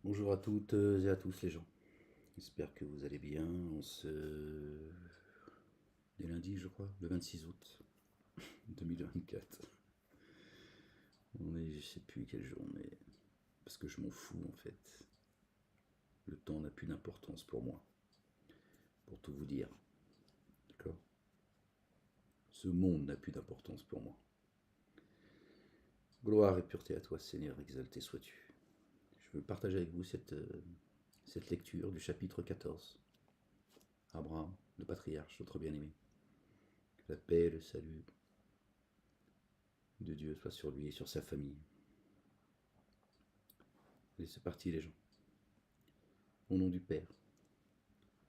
Bonjour à toutes et à tous les gens. J'espère que vous allez bien. Dès lundi, je crois, le 26 août 2024. On est, je sais plus quelle journée, parce que je m'en fous en fait. Le temps n'a plus d'importance pour moi, pour tout vous dire. D'accord. Ce monde n'a plus d'importance pour moi. Gloire et pureté à toi, Seigneur, exalté sois-tu. Je veux partager avec vous cette lecture du chapitre 14. Abraham, le patriarche, notre bien-aimé. Que la paix et le salut de Dieu soit sur lui et sur sa famille. Allez, c'est parti les gens. Au nom du Père,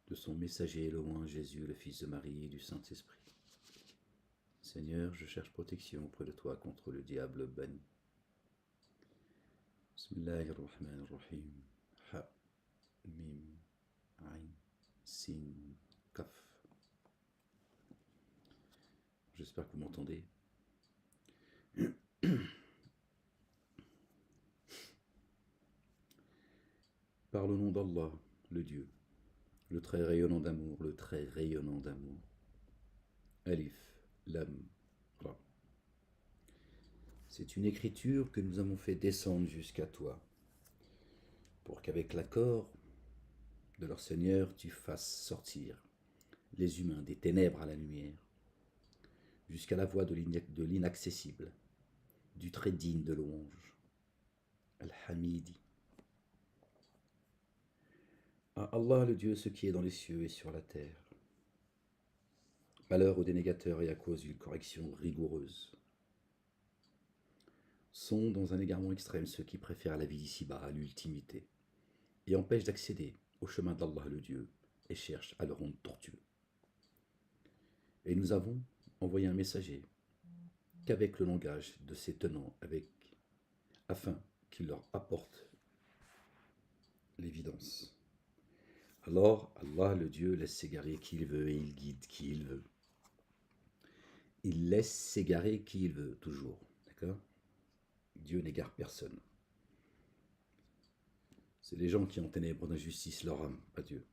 de son messager le loin, Jésus, le Fils de Marie et du Saint-Esprit. Seigneur, je cherche protection auprès de toi contre le diable banni. Bismillahirrahmanirrahim. Ha, mim, aïn, sin, kaf. J'espère que vous m'entendez. Par le nom d'Allah, le Dieu, le très rayonnant d'amour, le très rayonnant d'amour. Alif, Lam, Ra. C'est une écriture que nous avons fait descendre jusqu'à toi, pour qu'avec l'accord de leur Seigneur, tu fasses sortir les humains des ténèbres à la lumière, jusqu'à la voie de l'inaccessible, du très digne de louange, Al-Hamidi. À Allah le Dieu, ce qui est dans les cieux et sur la terre. Malheur aux dénégateurs et à cause d'une correction rigoureuse. Sont dans un égarement extrême ceux qui préfèrent la vie d'ici-bas à l'ultimité, et empêchent d'accéder au chemin d'Allah le Dieu, et cherchent à le rendre tortueux. Et nous avons envoyé un messager qu'avec le langage de ses tenants, afin qu'il leur apporte l'évidence. Alors Allah le Dieu laisse s'égarer qui il veut et il guide qui il veut. Il laisse s'égarer qui il veut, toujours. D'accord? Dieu n'égare personne. C'est les gens qui en ténèbres d'injustice leur âme, pas Dieu.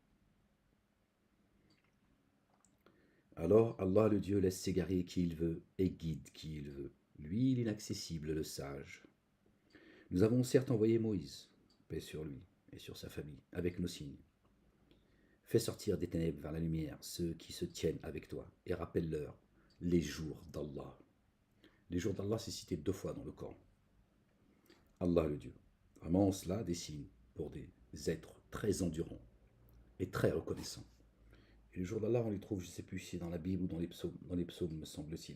Alors Allah le Dieu laisse s'égarer qui il veut et guide qui il veut. Lui, l'inaccessible, le sage. Nous avons certes envoyé Moïse, paix sur lui et sur sa famille, avec nos signes. Fais sortir des ténèbres vers la lumière ceux qui se tiennent avec toi et rappelle-leur les jours d'Allah. Les jours d'Allah, c'est cité 2 fois dans le Coran. Allah le Dieu. Vraiment, cela des signes pour des êtres très endurants et très reconnaissants. Et les jours d'Allah, on les trouve, je ne sais plus si c'est dans la Bible ou dans les psaumes, me semble-t-il.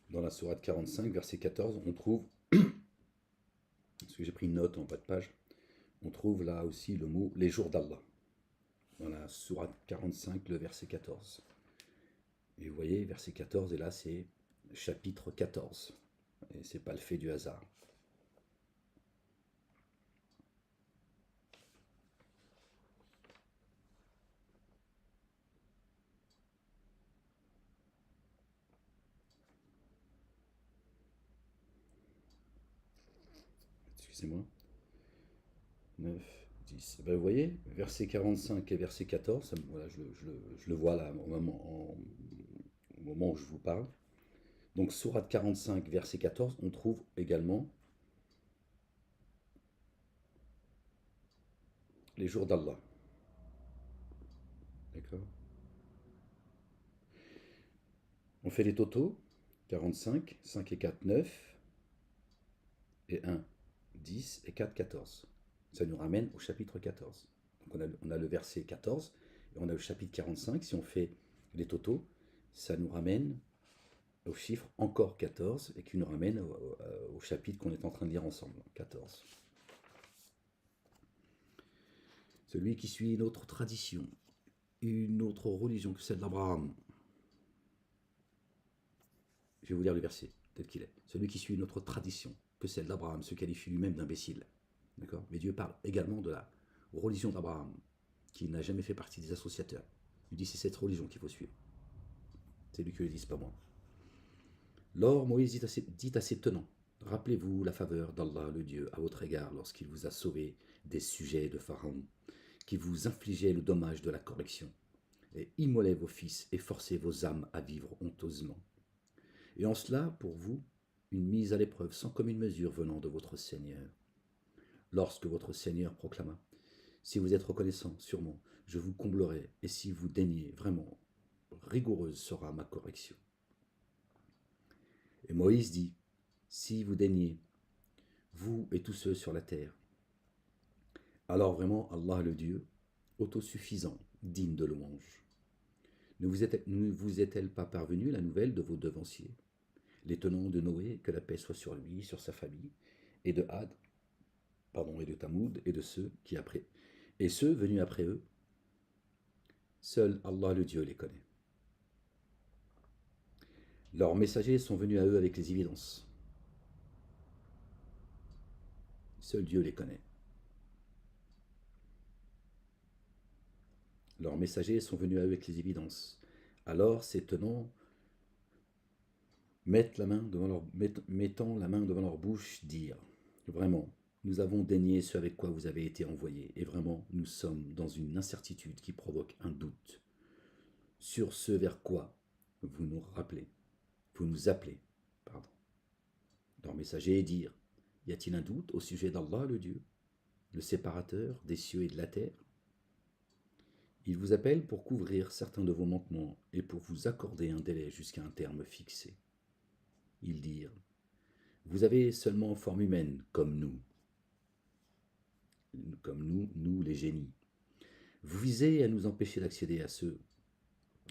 Dans la sourate 45, verset 14, on trouve, parce que j'ai pris une note en bas de page, on trouve là aussi le mot les jours d'Allah. Dans la sourate 45, le verset 14. Et vous voyez, verset 14, et là c'est chapitre 14. Et c'est pas le fait du hasard. Excusez-moi. 9, 10. Ben, vous voyez, verset 45 et verset 14, voilà, je le vois là au moment où je vous parle. Donc, sourate 45, verset 14, on trouve également les jours d'Allah. D'accord. On fait les totaux. 45, 5 et 4, 9, et 1, 10, et 4, 14. Ça nous ramène au chapitre 14. Donc on a le verset 14, et on a le chapitre 45. Si on fait les totaux, ça nous ramène au chiffre encore 14, et qui nous ramène au chapitre qu'on est en train de lire ensemble, 14. Celui qui suit une autre tradition, une autre religion que celle d'Abraham. Je vais vous lire le verset, tel qu'il est. Celui qui suit une autre tradition, que celle d'Abraham, se qualifie lui-même d'imbécile. D'accord? Mais Dieu parle également de la religion d'Abraham, qui n'a jamais fait partie des associateurs. Il dit c'est cette religion qu'il faut suivre. C'est lui qui le dit, pas moi. Lors Moïse dit à ses tenants, rappelez-vous la faveur d'Allah le Dieu à votre égard lorsqu'il vous a sauvé des sujets de Pharaon, qui vous infligeait le dommage de la correction, et immolait vos fils et forçait vos âmes à vivre honteusement. Et en cela, pour vous, une mise à l'épreuve sans commune mesure venant de votre Seigneur. Lorsque votre Seigneur proclama, si vous êtes reconnaissant, sûrement, je vous comblerai, et si vous daignez, vraiment, rigoureuse sera ma correction. Et Moïse dit, si vous daignez, vous et tous ceux sur la terre, alors vraiment Allah le Dieu, autosuffisant, digne de louange. Ne vous est-elle pas parvenue la nouvelle de vos devanciers, les tenants de Noé, que la paix soit sur lui, sur sa famille, et de Had, et de Tamoud, et de ceux qui après, et ceux venus après eux? Seul Allah le Dieu les connaît. Leurs messagers sont venus à eux avec les évidences. Seul Dieu les connaît. Leurs messagers sont venus à eux avec les évidences. Alors ces tenants mettant la main devant leur bouche, dirent, vraiment, nous avons dénié ce avec quoi vous avez été envoyés, et vraiment, nous sommes dans une incertitude qui provoque un doute sur ce vers quoi vous nous appelez. Leurs messagers dirent, y a-t-il un doute au sujet d'Allah le Dieu, le séparateur des cieux et de la terre? Il vous appelle pour couvrir certains de vos manquements et pour vous accorder un délai jusqu'à un terme fixé. Ils dirent, vous avez seulement forme humaine comme nous, les génies. Vous visez à nous empêcher d'accéder à ceux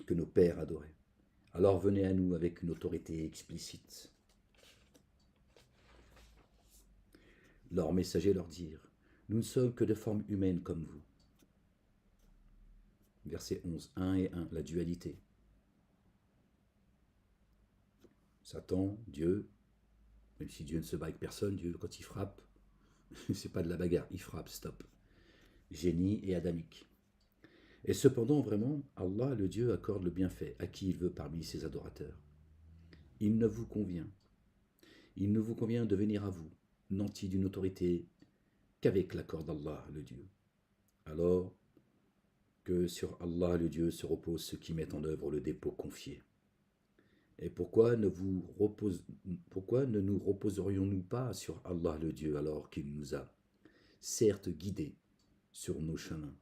que nos pères adoraient. Alors venez à nous avec une autorité explicite. Leurs messagers leur dirent, nous ne sommes que de forme humaine comme vous. Verset 11, 1 et 1, la dualité. Satan, Dieu, même si Dieu ne se bat avec personne, Dieu, quand il frappe, c'est pas de la bagarre, il frappe, stop. Génie et adamique. Et cependant, vraiment, Allah, le Dieu, accorde le bienfait à qui il veut parmi ses adorateurs. Il ne vous convient de venir à vous, nanti d'une autorité, qu'avec l'accord d'Allah, le Dieu. Alors que sur Allah, le Dieu, se reposent ceux qui mettent en œuvre le dépôt confié. Et pourquoi ne nous reposerions-nous pas sur Allah, le Dieu, alors qu'il nous a, certes, guidés sur nos chemins?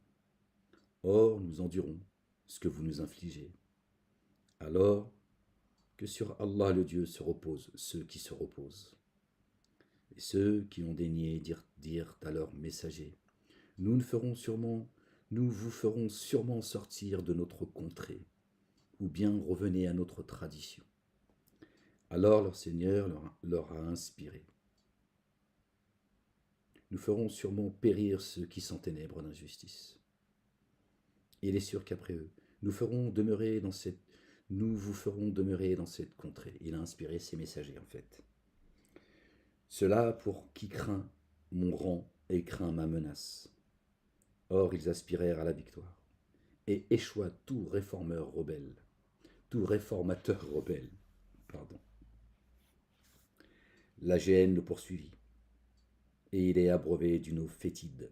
Or, nous endurons ce que vous nous infligez. Alors que sur Allah, le Dieu, se reposent ceux qui se reposent. Et ceux qui ont daigné dirent à leurs messagers, nous vous ferons sûrement sortir de notre contrée, ou bien revenez à notre tradition. Alors leur Seigneur leur a inspiré. Nous ferons sûrement périr ceux qui s'enténèbrent d'injustice. Il est sûr qu'après eux, nous vous ferons demeurer dans cette contrée. Il a inspiré ses messagers, en fait. Cela pour qui craint mon rang et craint ma menace. Or, ils aspirèrent à la victoire. Et échoua tout réformateur rebelle. La géhenne le poursuivit, et il est abreuvé d'une eau fétide.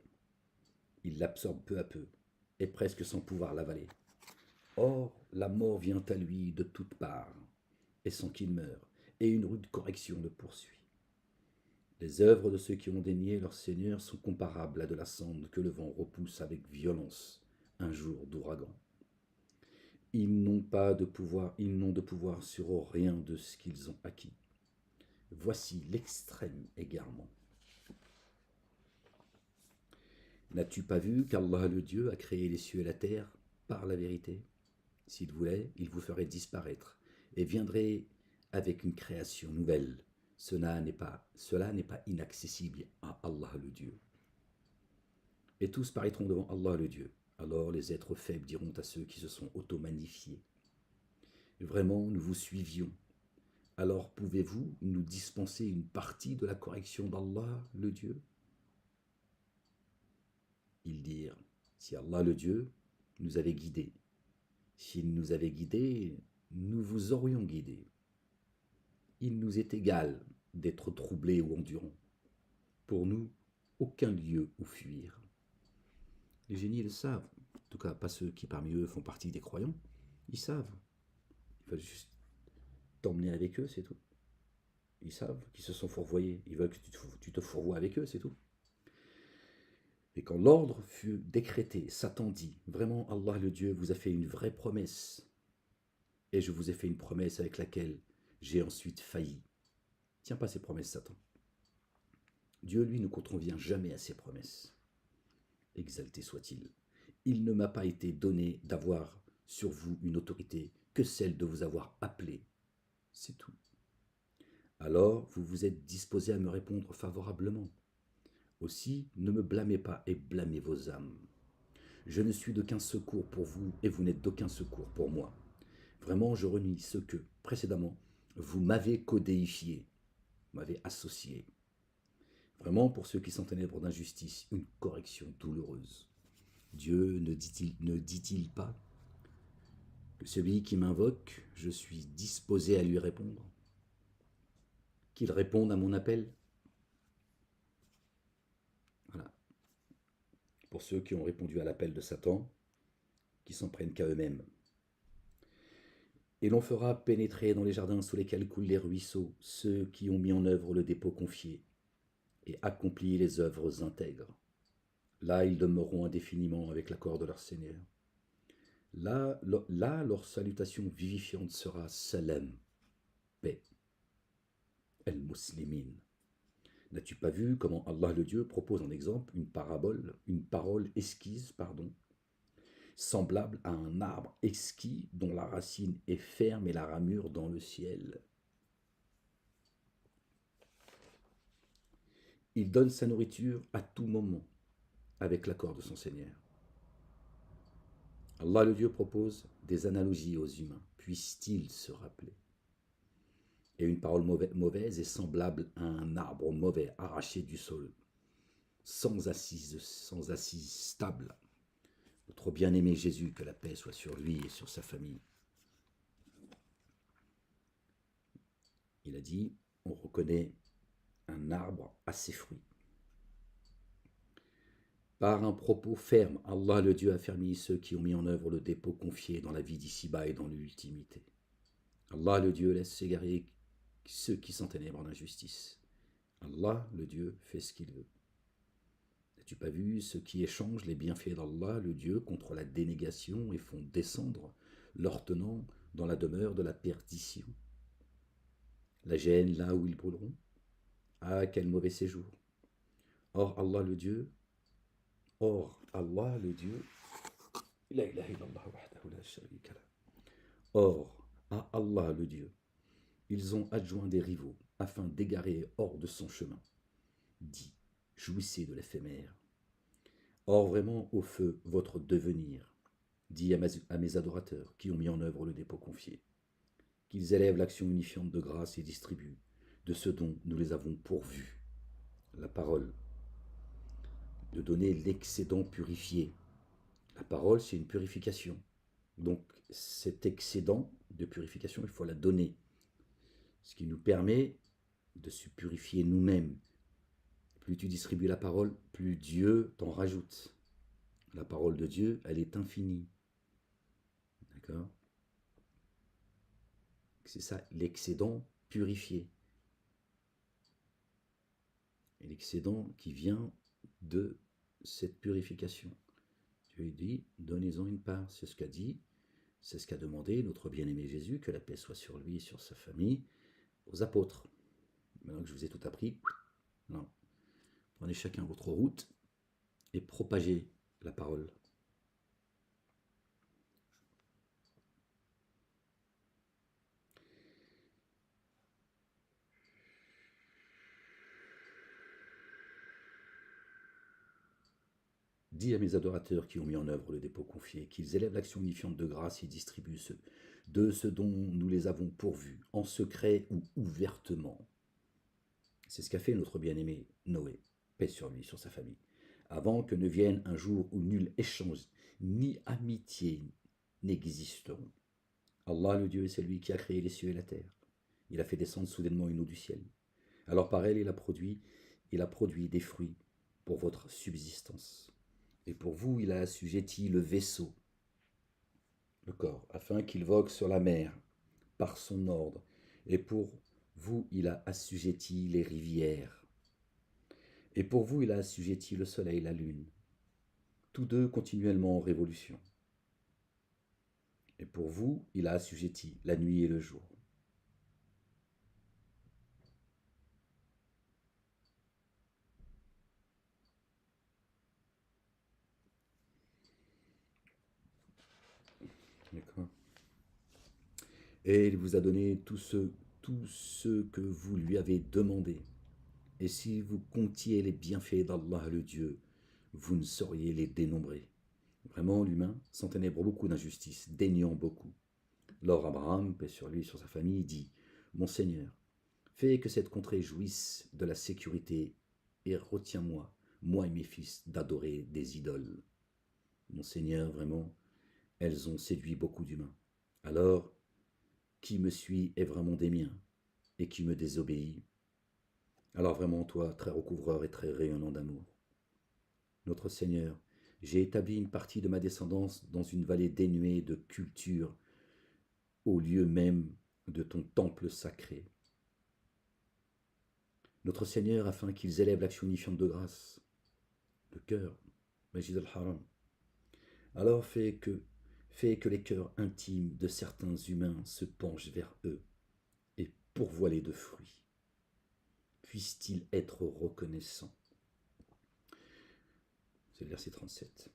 Il l'absorbe peu à peu, et presque sans pouvoir l'avaler. Or, la mort vient à lui de toutes parts, et sans qu'il meure, et une rude correction le poursuit. Les œuvres de ceux qui ont dénié leur Seigneur sont comparables à de la cendre que le vent repousse avec violence un jour d'ouragan. Ils n'ont de pouvoir sur rien de ce qu'ils ont acquis. Voici l'extrême égarement. N'as-tu pas vu qu'Allah le Dieu a créé les cieux et la terre par la vérité? S'il voulait, il vous ferait disparaître et viendrait avec une création nouvelle. Cela n'est pas inaccessible à Allah le Dieu. Et tous paraîtront devant Allah le Dieu. Alors les êtres faibles diront à ceux qui se sont auto-magnifiés, vraiment, nous vous suivions. alors pouvez-vous nous dispenser une partie de la correction d'Allah, le Dieu? Ils dirent, si Allah, le Dieu, nous avait guidés, s'il nous avait guidés, nous vous aurions guidés. Il nous est égal d'être troublés ou endurants. Pour nous, aucun lieu où fuir. Les génies le savent, en tout cas pas ceux qui parmi eux font partie des croyants, ils savent. Ils veulent juste t'emmener avec eux, c'est tout. Ils savent qu'ils se sont fourvoyés, ils veulent que tu te fourvoies avec eux, c'est tout. Et quand l'ordre fut décrété, Satan dit, vraiment Allah le Dieu vous a fait une vraie promesse, et je vous ai fait une promesse avec laquelle j'ai ensuite failli. Tiens pas ces promesses, Satan. Dieu, lui, ne contrevient jamais à ses promesses. Exalté soit-il. Il ne m'a pas été donné d'avoir sur vous une autorité que celle de vous avoir appelé. C'est tout. Alors vous vous êtes disposé à me répondre favorablement. Aussi, ne me blâmez pas et blâmez vos âmes. Je ne suis d'aucun secours pour vous et vous n'êtes d'aucun secours pour moi. Vraiment, je renie ce que, précédemment, vous m'avez codéifié, m'avez associé. Vraiment, pour ceux qui sont ténèbres d'injustice, une correction douloureuse. Dieu ne dit-il pas que celui qui m'invoque, je suis disposé à lui répondre? Qu'il réponde à mon appel? Voilà. Pour ceux qui ont répondu à l'appel de Satan, qui s'en prennent qu'à eux-mêmes. Et l'on fera pénétrer dans les jardins sous lesquels coulent les ruisseaux ceux qui ont mis en œuvre le dépôt confié et accompli les œuvres intègres. Là, ils demeureront indéfiniment avec l'accord de leur Seigneur. Là, leur salutation vivifiante sera salam, paix. El-Muslimin. N'as-tu pas vu comment Allah le Dieu propose en exemple une parole esquisse, semblable à un arbre exquis dont la racine est ferme et la ramure dans le ciel. Il donne sa nourriture à tout moment, avec l'accord de son Seigneur. Allah le Dieu propose des analogies aux humains, puissent-ils se rappeler? Et une parole mauvaise est semblable à un arbre mauvais arraché du sol, sans assise stable. Notre bien-aimé Jésus, que la paix soit sur lui et sur sa famille. Il a dit, on reconnaît un arbre à ses fruits. Par un propos ferme, Allah le Dieu a affermi ceux qui ont mis en œuvre le dépôt confié dans la vie d'ici-bas et dans l'ultimité. Allah le Dieu laisse s'égarer ceux qui sont ténèbres en injustice. Allah le Dieu fait ce qu'il veut. N'as-tu pas vu ceux qui échangent les bienfaits d'Allah le Dieu contre la dénégation et font descendre leurs tenants dans la demeure de la perdition? La gêne là où ils brûleront? Ah, quel mauvais séjour! Or Allah le Dieu, à Allah le Dieu, ils ont adjoint des rivaux afin d'égarer hors de son chemin. Dis, jouissez de l'éphémère. Or vraiment au feu votre devenir. Dis à mes adorateurs qui ont mis en œuvre le dépôt confié, qu'ils élèvent l'action unifiante de grâce et distribuent de ce dont nous les avons pourvus. La parole, de donner l'excédent purifié. La parole, c'est une purification. Donc cet excédent de purification, il faut la donner. Ce qui nous permet de se purifier nous-mêmes. Plus tu distribues la parole, plus Dieu t'en rajoute. La parole de Dieu, elle est infinie. D'accord? C'est ça, l'excédent purifié. Et l'excédent qui vient de cette purification. Dieu lui dit, donnez-en une part. C'est ce qu'a dit, c'est ce qu'a demandé notre bien-aimé Jésus, que la paix soit sur lui et sur sa famille, aux apôtres. Maintenant que je vous ai tout appris, non. Prenez chacun votre route et propagez la parole. Dis à mes adorateurs qui ont mis en œuvre le dépôt confié qu'ils élèvent l'action unifiante de grâce et distribuent de ce dont nous les avons pourvus, en secret ou ouvertement. C'est ce qu'a fait notre bien-aimé Noé, paix sur lui, sur sa famille, avant que ne vienne un jour où nul échange ni amitié n'existeront. Allah, le Dieu, c'est lui qui a créé les cieux et la terre. Il a fait descendre soudainement une eau du ciel. Alors par elle, il a produit des fruits pour votre subsistance. Et pour vous, il a assujetti le vaisseau, le corps, afin qu'il vogue sur la mer par son ordre. Et pour vous, il a assujetti les rivières. Et pour vous, il a assujetti le soleil, la lune, tous deux continuellement en révolution. Et pour vous, il a assujetti la nuit et le jour. D'accord. Et il vous a donné tout ce que vous lui avez demandé. Et si vous comptiez les bienfaits d'Allah le Dieu, vous ne sauriez les dénombrer. Vraiment, l'humain s'enténèbre beaucoup d'injustice, daignant beaucoup. Lors Abraham, paix sur lui et sur sa famille, dit « Mon Seigneur, fais que cette contrée jouisse de la sécurité et retiens-moi, moi et mes fils, d'adorer des idoles. Mon Seigneur, vraiment, elles ont séduit beaucoup d'humains. Alors, qui me suit est vraiment des miens, et qui me désobéit. Alors vraiment, toi, très recouvreur et très rayonnant d'amour. Notre Seigneur, j'ai établi une partie de ma descendance dans une vallée dénuée de culture, au lieu même de ton temple sacré. Notre Seigneur, afin qu'ils élèvent l'action unifiante de grâce, le cœur, Majid al-Haram. Alors fais que les cœurs intimes de certains humains se penchent vers eux et pourvoilés de fruits. Puissent-ils être reconnaissants. C'est le verset 37.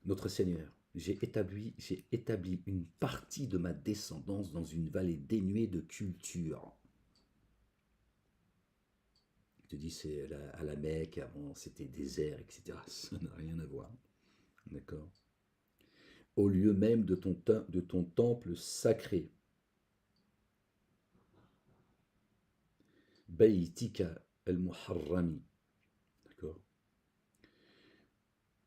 Notre Seigneur, j'ai établi une partie de ma descendance dans une vallée dénuée de culture. Je te dis, c'est à la Mecque, avant c'était désert, etc. Ça n'a rien à voir. D'accord. Au lieu même de ton temple sacré. Baytika al-Muharrami. D'accord.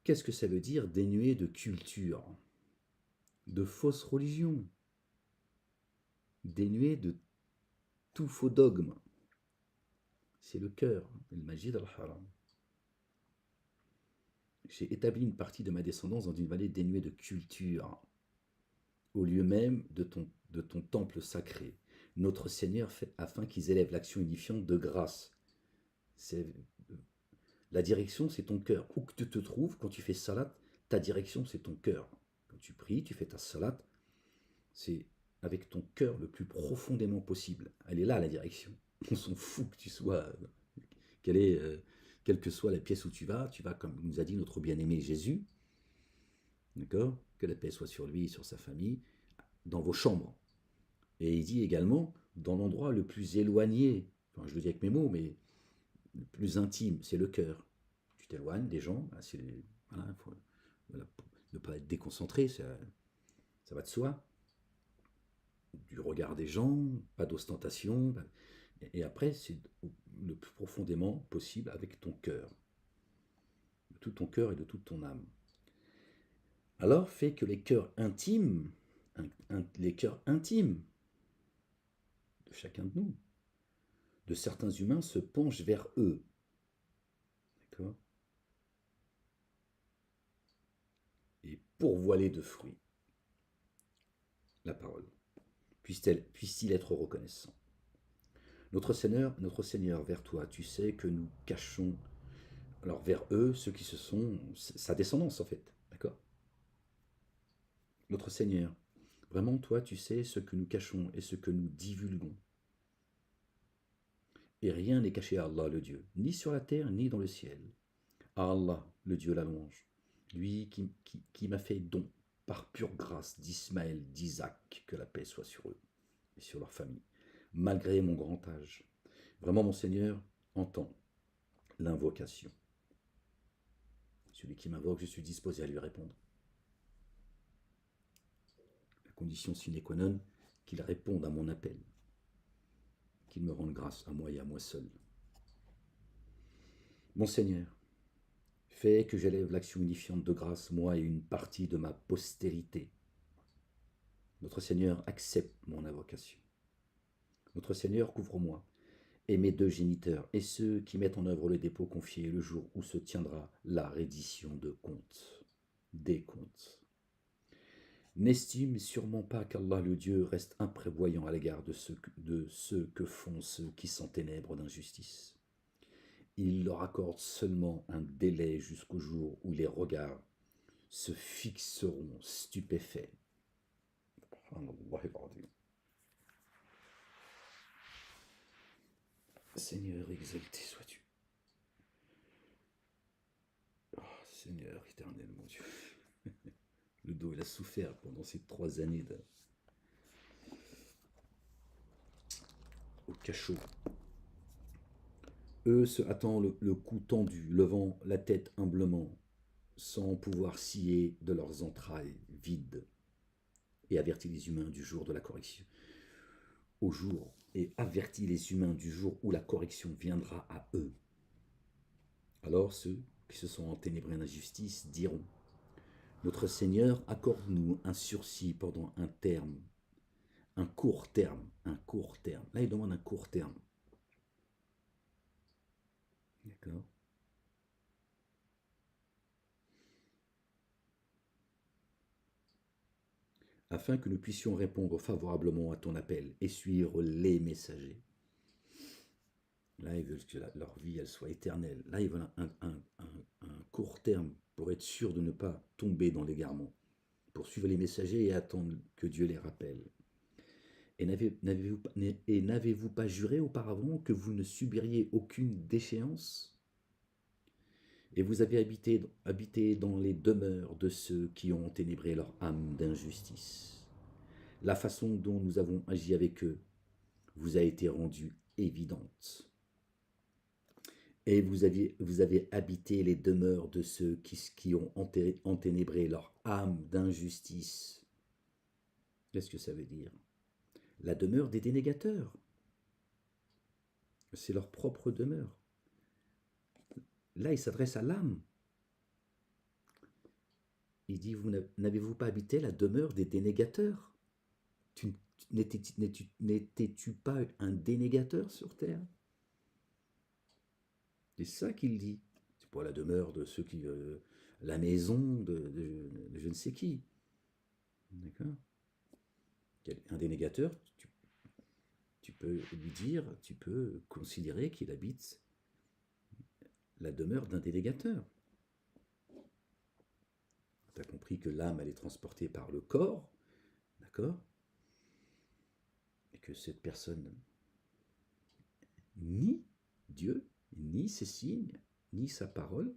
Qu'est-ce que ça veut dire dénué de culture, de fausses religions, dénué de tout faux dogme. C'est le cœur, le Majid al-Haram. J'ai établi une partie de ma descendance dans une vallée dénuée de culture, au lieu même de ton temple sacré. Notre Seigneur fait afin qu'ils élèvent l'action unifiante de grâce. La direction, c'est ton cœur. Où que tu te trouves, quand tu fais salat, ta direction, c'est ton cœur. Quand tu pries, tu fais ta salat, c'est avec ton cœur le plus profondément possible. Elle est là, la direction. On s'en fout que tu sois... quelle que soit la pièce où tu vas, comme nous a dit notre bien-aimé Jésus, d'accord, que la paix soit sur lui et sur sa famille, dans vos chambres. Et il dit également, dans l'endroit le plus éloigné, enfin je le dis avec mes mots, mais le plus intime, c'est le cœur. Tu t'éloignes des gens, voilà, faut, voilà, ne pas être déconcentré, ça va de soi. Du regard des gens, pas d'ostentation, et après c'est le plus profondément possible avec ton cœur, de tout ton cœur et de toute ton âme. Alors fais que les cœurs intimes de chacun de nous, de certains humains, se penchent vers eux. D'accord. Et pourvoilés de fruits. La parole. Puisse-t-il être reconnaissant. Notre Seigneur, vers toi, tu sais que nous cachons, alors vers eux, ceux qui se sont, sa descendance en fait, d'accord. Notre Seigneur, vraiment toi, tu sais ce que nous cachons et ce que nous divulguons. Et rien n'est caché à Allah le Dieu, ni sur la terre, ni dans le ciel. À Allah, le Dieu la louange, lui qui m'a fait don, par pure grâce, d'Ismaël, d'Isaac, que la paix soit sur eux et sur leur famille, malgré mon grand âge. Vraiment, mon Seigneur, entends l'invocation. Celui qui m'invoque, je suis disposé à lui répondre. La condition sine qua non, qu'ils répondent à mon appel, qu'ils me rendent grâce à moi et à moi seul. Mon Seigneur, fais que j'élève l'action unifiante de grâce, moi et une partie de ma postérité. Notre Seigneur, accepte mon invocation. Notre Seigneur, couvre-moi et mes deux géniteurs et ceux qui mettent en œuvre le dépôt confié le jour où se tiendra la reddition de comptes, des comptes. N'estime sûrement pas qu'Allah le Dieu reste imprévoyant à l'égard de ceux que font ceux qui s'enténèbrent d'injustice. Il leur accorde seulement un délai jusqu'au jour où les regards se fixeront stupéfaits. Seigneur, exalté sois-tu. Oh, Seigneur éternel, mon Dieu. Le dos, il a souffert pendant ces 3 années au cachot. Eux se hâtant le cou tendu, levant la tête humblement, sans pouvoir scier de leurs entrailles vides, et avertit les humains du jour de la correction. Au jour, et avertit les humains du jour où la correction viendra à eux. Alors ceux qui se sont enténébrés d'injustice diront: Notre Seigneur, accorde-nous un sursis pendant un terme, un court terme, un court terme. Là, il demande un court terme. D'accord? Afin que nous puissions répondre favorablement à ton appel et suivre les messagers. Là, ils veulent que leur vie elle soit éternelle. Là, ils veulent un court terme pour être sûr de ne pas tomber dans l'égarement, pour suivre les messagers et attendre que Dieu les rappelle. Et n'avez-vous pas juré auparavant que vous ne subiriez aucune déchéance? Et vous avez habité dans les demeures de ceux qui ont enténébré leur âme d'injustice. La façon dont nous avons agi avec eux vous a été rendue évidente. Et vous avez habité les demeures de ceux qui ont enténébré leur âme d'injustice. Qu'est-ce que ça veut dire? La demeure des dénégateurs. C'est leur propre demeure. Là, il s'adresse à l'âme. Il dit, n'avez-vous pas habité la demeure des dénégateurs? N'étais-tu pas un dénégateur sur terre? C'est ça qu'il dit. C'est pas la demeure de ceux qui... la maison de je ne sais qui. D'accord? Un dénégateur, tu peux lui dire, tu peux considérer qu'il habite la demeure d'un dénégateur. Tu as compris que l'âme, elle est transportée par le corps, d'accord? Et que cette personne ni Dieu, ni ses signes, ni sa parole,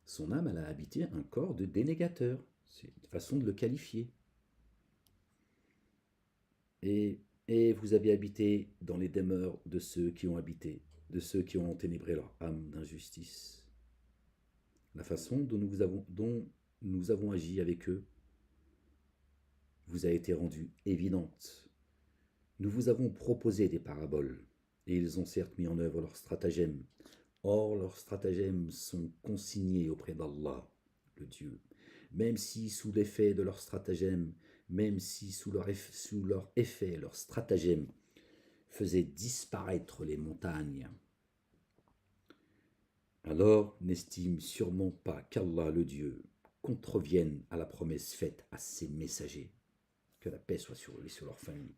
son âme, elle a habité un corps de dénégateur. C'est une façon de le qualifier. Et vous avez habité dans les demeures de ceux qui ont habité, de ceux qui ont enténébré leur âme d'injustice. La façon dont nous avons agi avec eux vous a été rendue évidente. Nous vous avons proposé des paraboles, et ils ont certes mis en œuvre leurs stratagèmes. Or, leurs stratagèmes sont consignés auprès d'Allah, le Dieu. Même si sous l'effet de leurs stratagèmes, même si sous leur effet, leurs stratagèmes faisaient disparaître les montagnes, alors n'estime sûrement pas qu'Allah, le Dieu, contrevienne à la promesse faite à ses messagers. Que la paix soit sur eux et sur leur famille.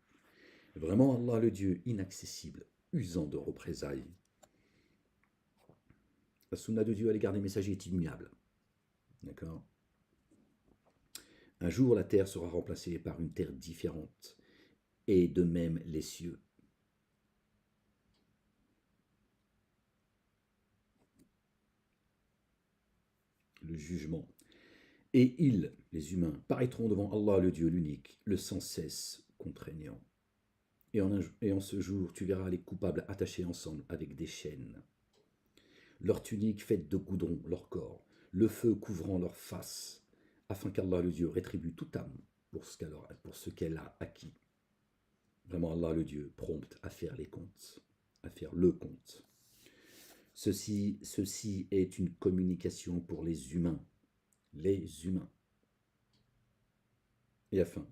Vraiment, Allah, le Dieu inaccessible, usant de représailles. La sunna de Dieu à l'égard des messagers est immuable. D'accord? Un jour, la terre sera remplacée par une terre différente, et de même les cieux. Le jugement. Et ils, les humains, paraîtront devant Allah, le Dieu l'unique, le sans cesse contraignant. Et en ce jour, tu verras les coupables attachés ensemble avec des chaînes. Leur tunique faite de goudron, leur corps, le feu couvrant leur face, afin qu'Allah, le Dieu, rétribue toute âme pour ce qu'elle a acquis. Vraiment, Allah le Dieu, prompt à faire les comptes, à faire le compte. Ceci est une communication pour les humains, et afin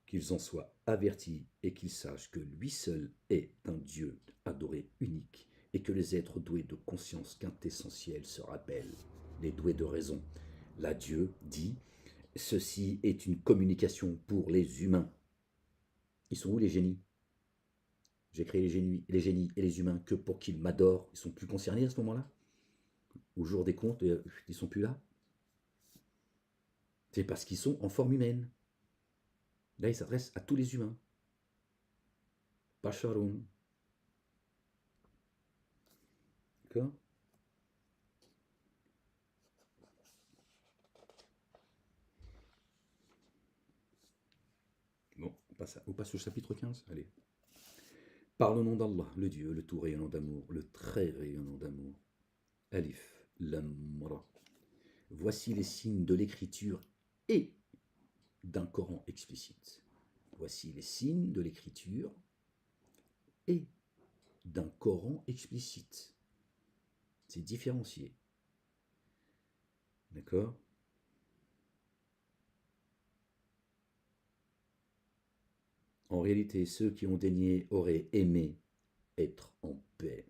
qu'ils en soient avertis et qu'ils sachent que lui seul est un Dieu adoré unique et que les êtres doués de conscience quintessentielle se rappellent, les doués de raison. Là, Dieu dit, ceci est une communication pour les humains. Ils sont où les génies? J'ai créé les génies et les humains que pour qu'ils m'adorent. Ils sont plus concernés à ce moment-là? Au jour des comptes, ils sont plus là? C'est parce qu'ils sont en forme humaine. Là, il s'adresse à tous les humains. Basharun. D'accord? Bon, on passe au chapitre 15. Allez. Par le nom d'Allah, le Dieu, le tout rayonnant d'amour, le très rayonnant d'amour. Alif, Lam, Ra. Voici les signes de l'écriture et d'un Coran explicite. Voici les signes de l'écriture et d'un Coran explicite. C'est différencié. D'accord? En réalité, ceux qui ont daigné auraient aimé être en paix.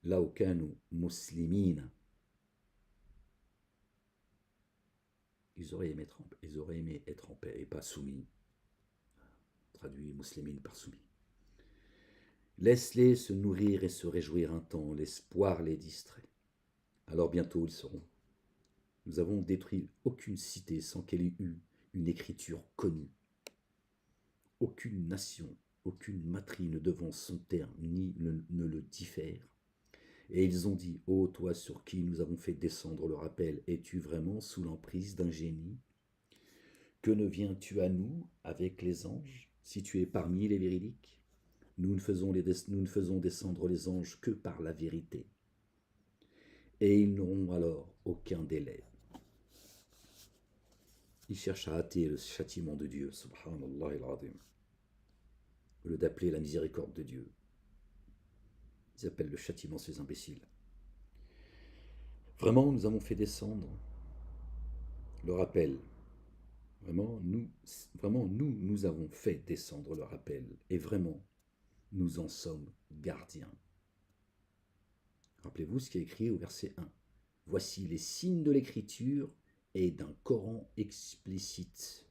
Là où kanu muslimina, ils auraient aimé être en paix et pas soumis. Traduit muslimine par soumis. Laisse-les se nourrir et se réjouir un temps, l'espoir les distrait. Alors bientôt ils sauront. Nous avons détruit aucune cité sans qu'elle ait eu une écriture connue. Aucune nation, aucune matrie ne devant son terme ni ne le diffère. Et ils ont dit, ô toi sur qui nous avons fait descendre le rappel, es-tu vraiment sous l'emprise d'un génie? Que ne viens-tu à nous avec les anges, si tu es parmi les véridiques? Nous ne faisons descendre les anges que par la vérité. Et ils n'auront alors aucun délai. Ils cherchent à hâter le châtiment de Dieu, subhanallah al-azim, au lieu d'appeler la miséricorde de Dieu. Ils appellent le châtiment ces imbéciles. Vraiment, nous avons fait descendre le rappel. Vraiment, nous avons fait descendre le rappel. Et vraiment, nous en sommes gardiens. Rappelez-vous ce qui est écrit au verset 1. Voici les signes de l'écriture et d'un Coran explicite.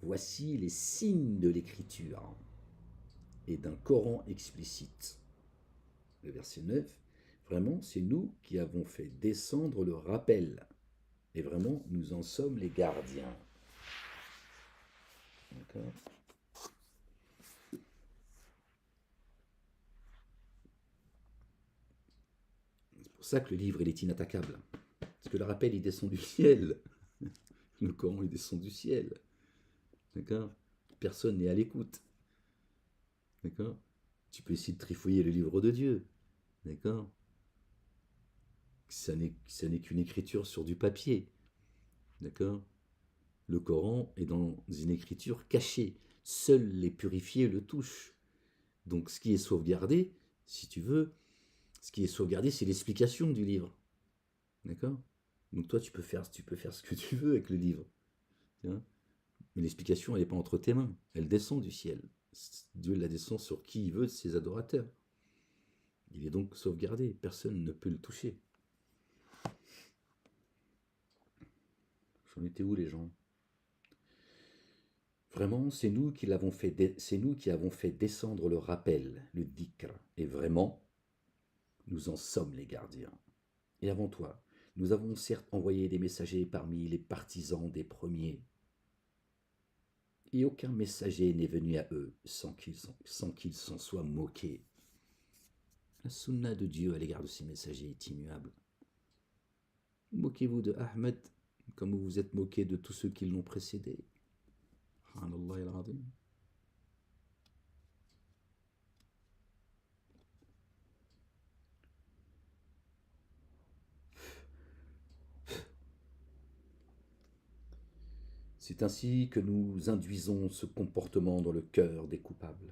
Voici les signes de l'écriture et d'un Coran explicite. Le verset 9, vraiment, c'est nous qui avons fait descendre le rappel. Et vraiment, nous en sommes les gardiens. D'accord? C'est pour ça que le livre, il est inattaquable. Parce que le rappel, il descend du ciel. Le Coran, il descend du ciel. D'accord? Personne n'est à l'écoute. D'accord? Tu peux essayer de trifouiller le livre de Dieu. D'accord? Ça n'est qu'une écriture sur du papier. D'accord? Le Coran est dans une écriture cachée. Seuls les purifiés le touchent. Donc ce qui est sauvegardé, si tu veux, ce qui est sauvegardé, c'est l'explication du livre. D'accord? Donc toi, tu peux faire ce que tu veux avec le livre. Tiens. Mais l'explication, elle n'est pas entre tes mains. Elle descend du ciel. Dieu la descend sur qui il veut de ses adorateurs. Il est donc sauvegardé. Personne ne peut le toucher. J'en étais où les gens? Vraiment, c'est nous qui avons fait descendre le rappel, le dhikr. Et vraiment, nous en sommes les gardiens. Et avant toi, nous avons certes envoyé des messagers parmi les partisans des premiers. Et aucun messager n'est venu à eux sans qu'ils s'en soient moqués. La sunna de Dieu à l'égard de ses messagers est immuable. Moquez-vous de Ahmed comme vous vous êtes moqué de tous ceux qui l'ont précédé. Subhanallah al-Azim. C'est ainsi que nous induisons ce comportement dans le cœur des coupables.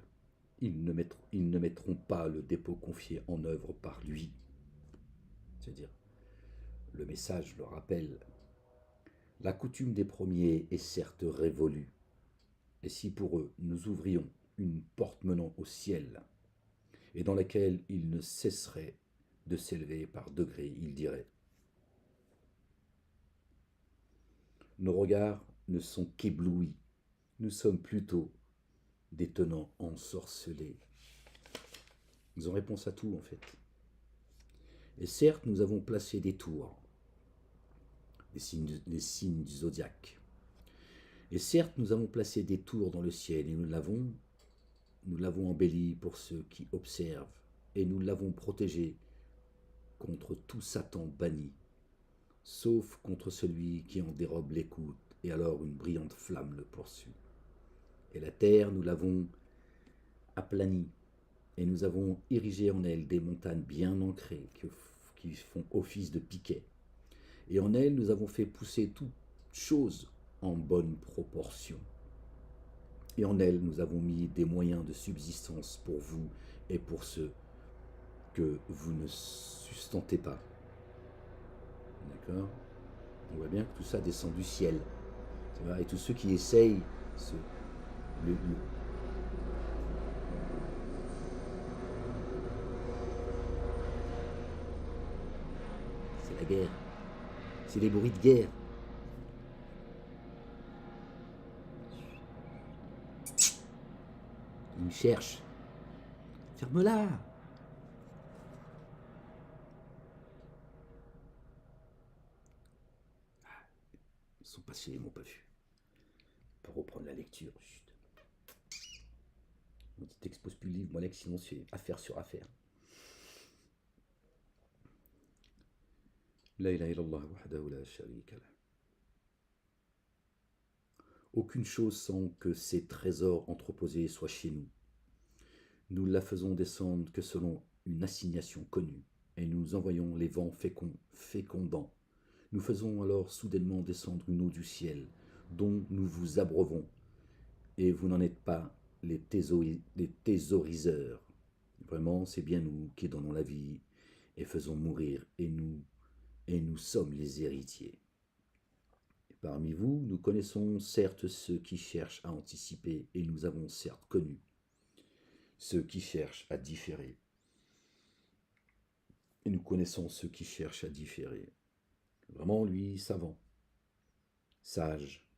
Ils ne mettront pas le dépôt confié en œuvre par lui. C'est-à-dire, le message le rappelle. La coutume des premiers est certes révolue, et si pour eux nous ouvrions une porte menant au ciel, et dans laquelle ils ne cesseraient de s'élever par degrés, ils diraient: nos regards ne sont qu'éblouis, nous sommes plutôt des tenants ensorcelés. Ils ont réponse à tout en fait. Et certes, nous avons placé des tours, les signes du zodiaque. Et certes, nous avons placé des tours dans le ciel et nous l'avons embelli pour ceux qui observent et nous l'avons protégé contre tout Satan banni, sauf contre celui qui en dérobe l'écoute, et alors une brillante flamme le poursuit. Et la terre, nous l'avons aplanie, et nous avons érigé en elle des montagnes bien ancrées qui font office de piquets. Et en elle, nous avons fait pousser toutes choses en bonne proportion. Et en elle, nous avons mis des moyens de subsistance pour vous et pour ceux que vous ne sustentez pas. D'accord? On voit bien que tout ça descend du ciel. Et tous ceux qui essayent, le, c'est la guerre. C'est les bruits de guerre. Ils me cherchent. Ferme-la. Ils sont passés, ils m'ont pas vu. Pour reprendre la lecture. Chut. On t'expose plus le livre, Molek, sinon c'est affaire sur affaire. La ilaha illallah wahdahu la sharika lah. Aucune chose sans que ces trésors entreposés soient chez nous. Nous la faisons descendre que selon une assignation connue, et nous envoyons les vents fécondants. Nous faisons alors soudainement descendre une eau du ciel, dont nous vous abreuvons, et vous n'en êtes pas les thésauriseurs. Vraiment, c'est bien nous qui donnons la vie et faisons mourir, et nous sommes les héritiers. Et parmi vous, nous connaissons certes ceux qui cherchent à anticiper, et nous avons certes connu ceux qui cherchent à différer. Et nous connaissons ceux qui cherchent à différer. Vraiment, lui, savant, sage.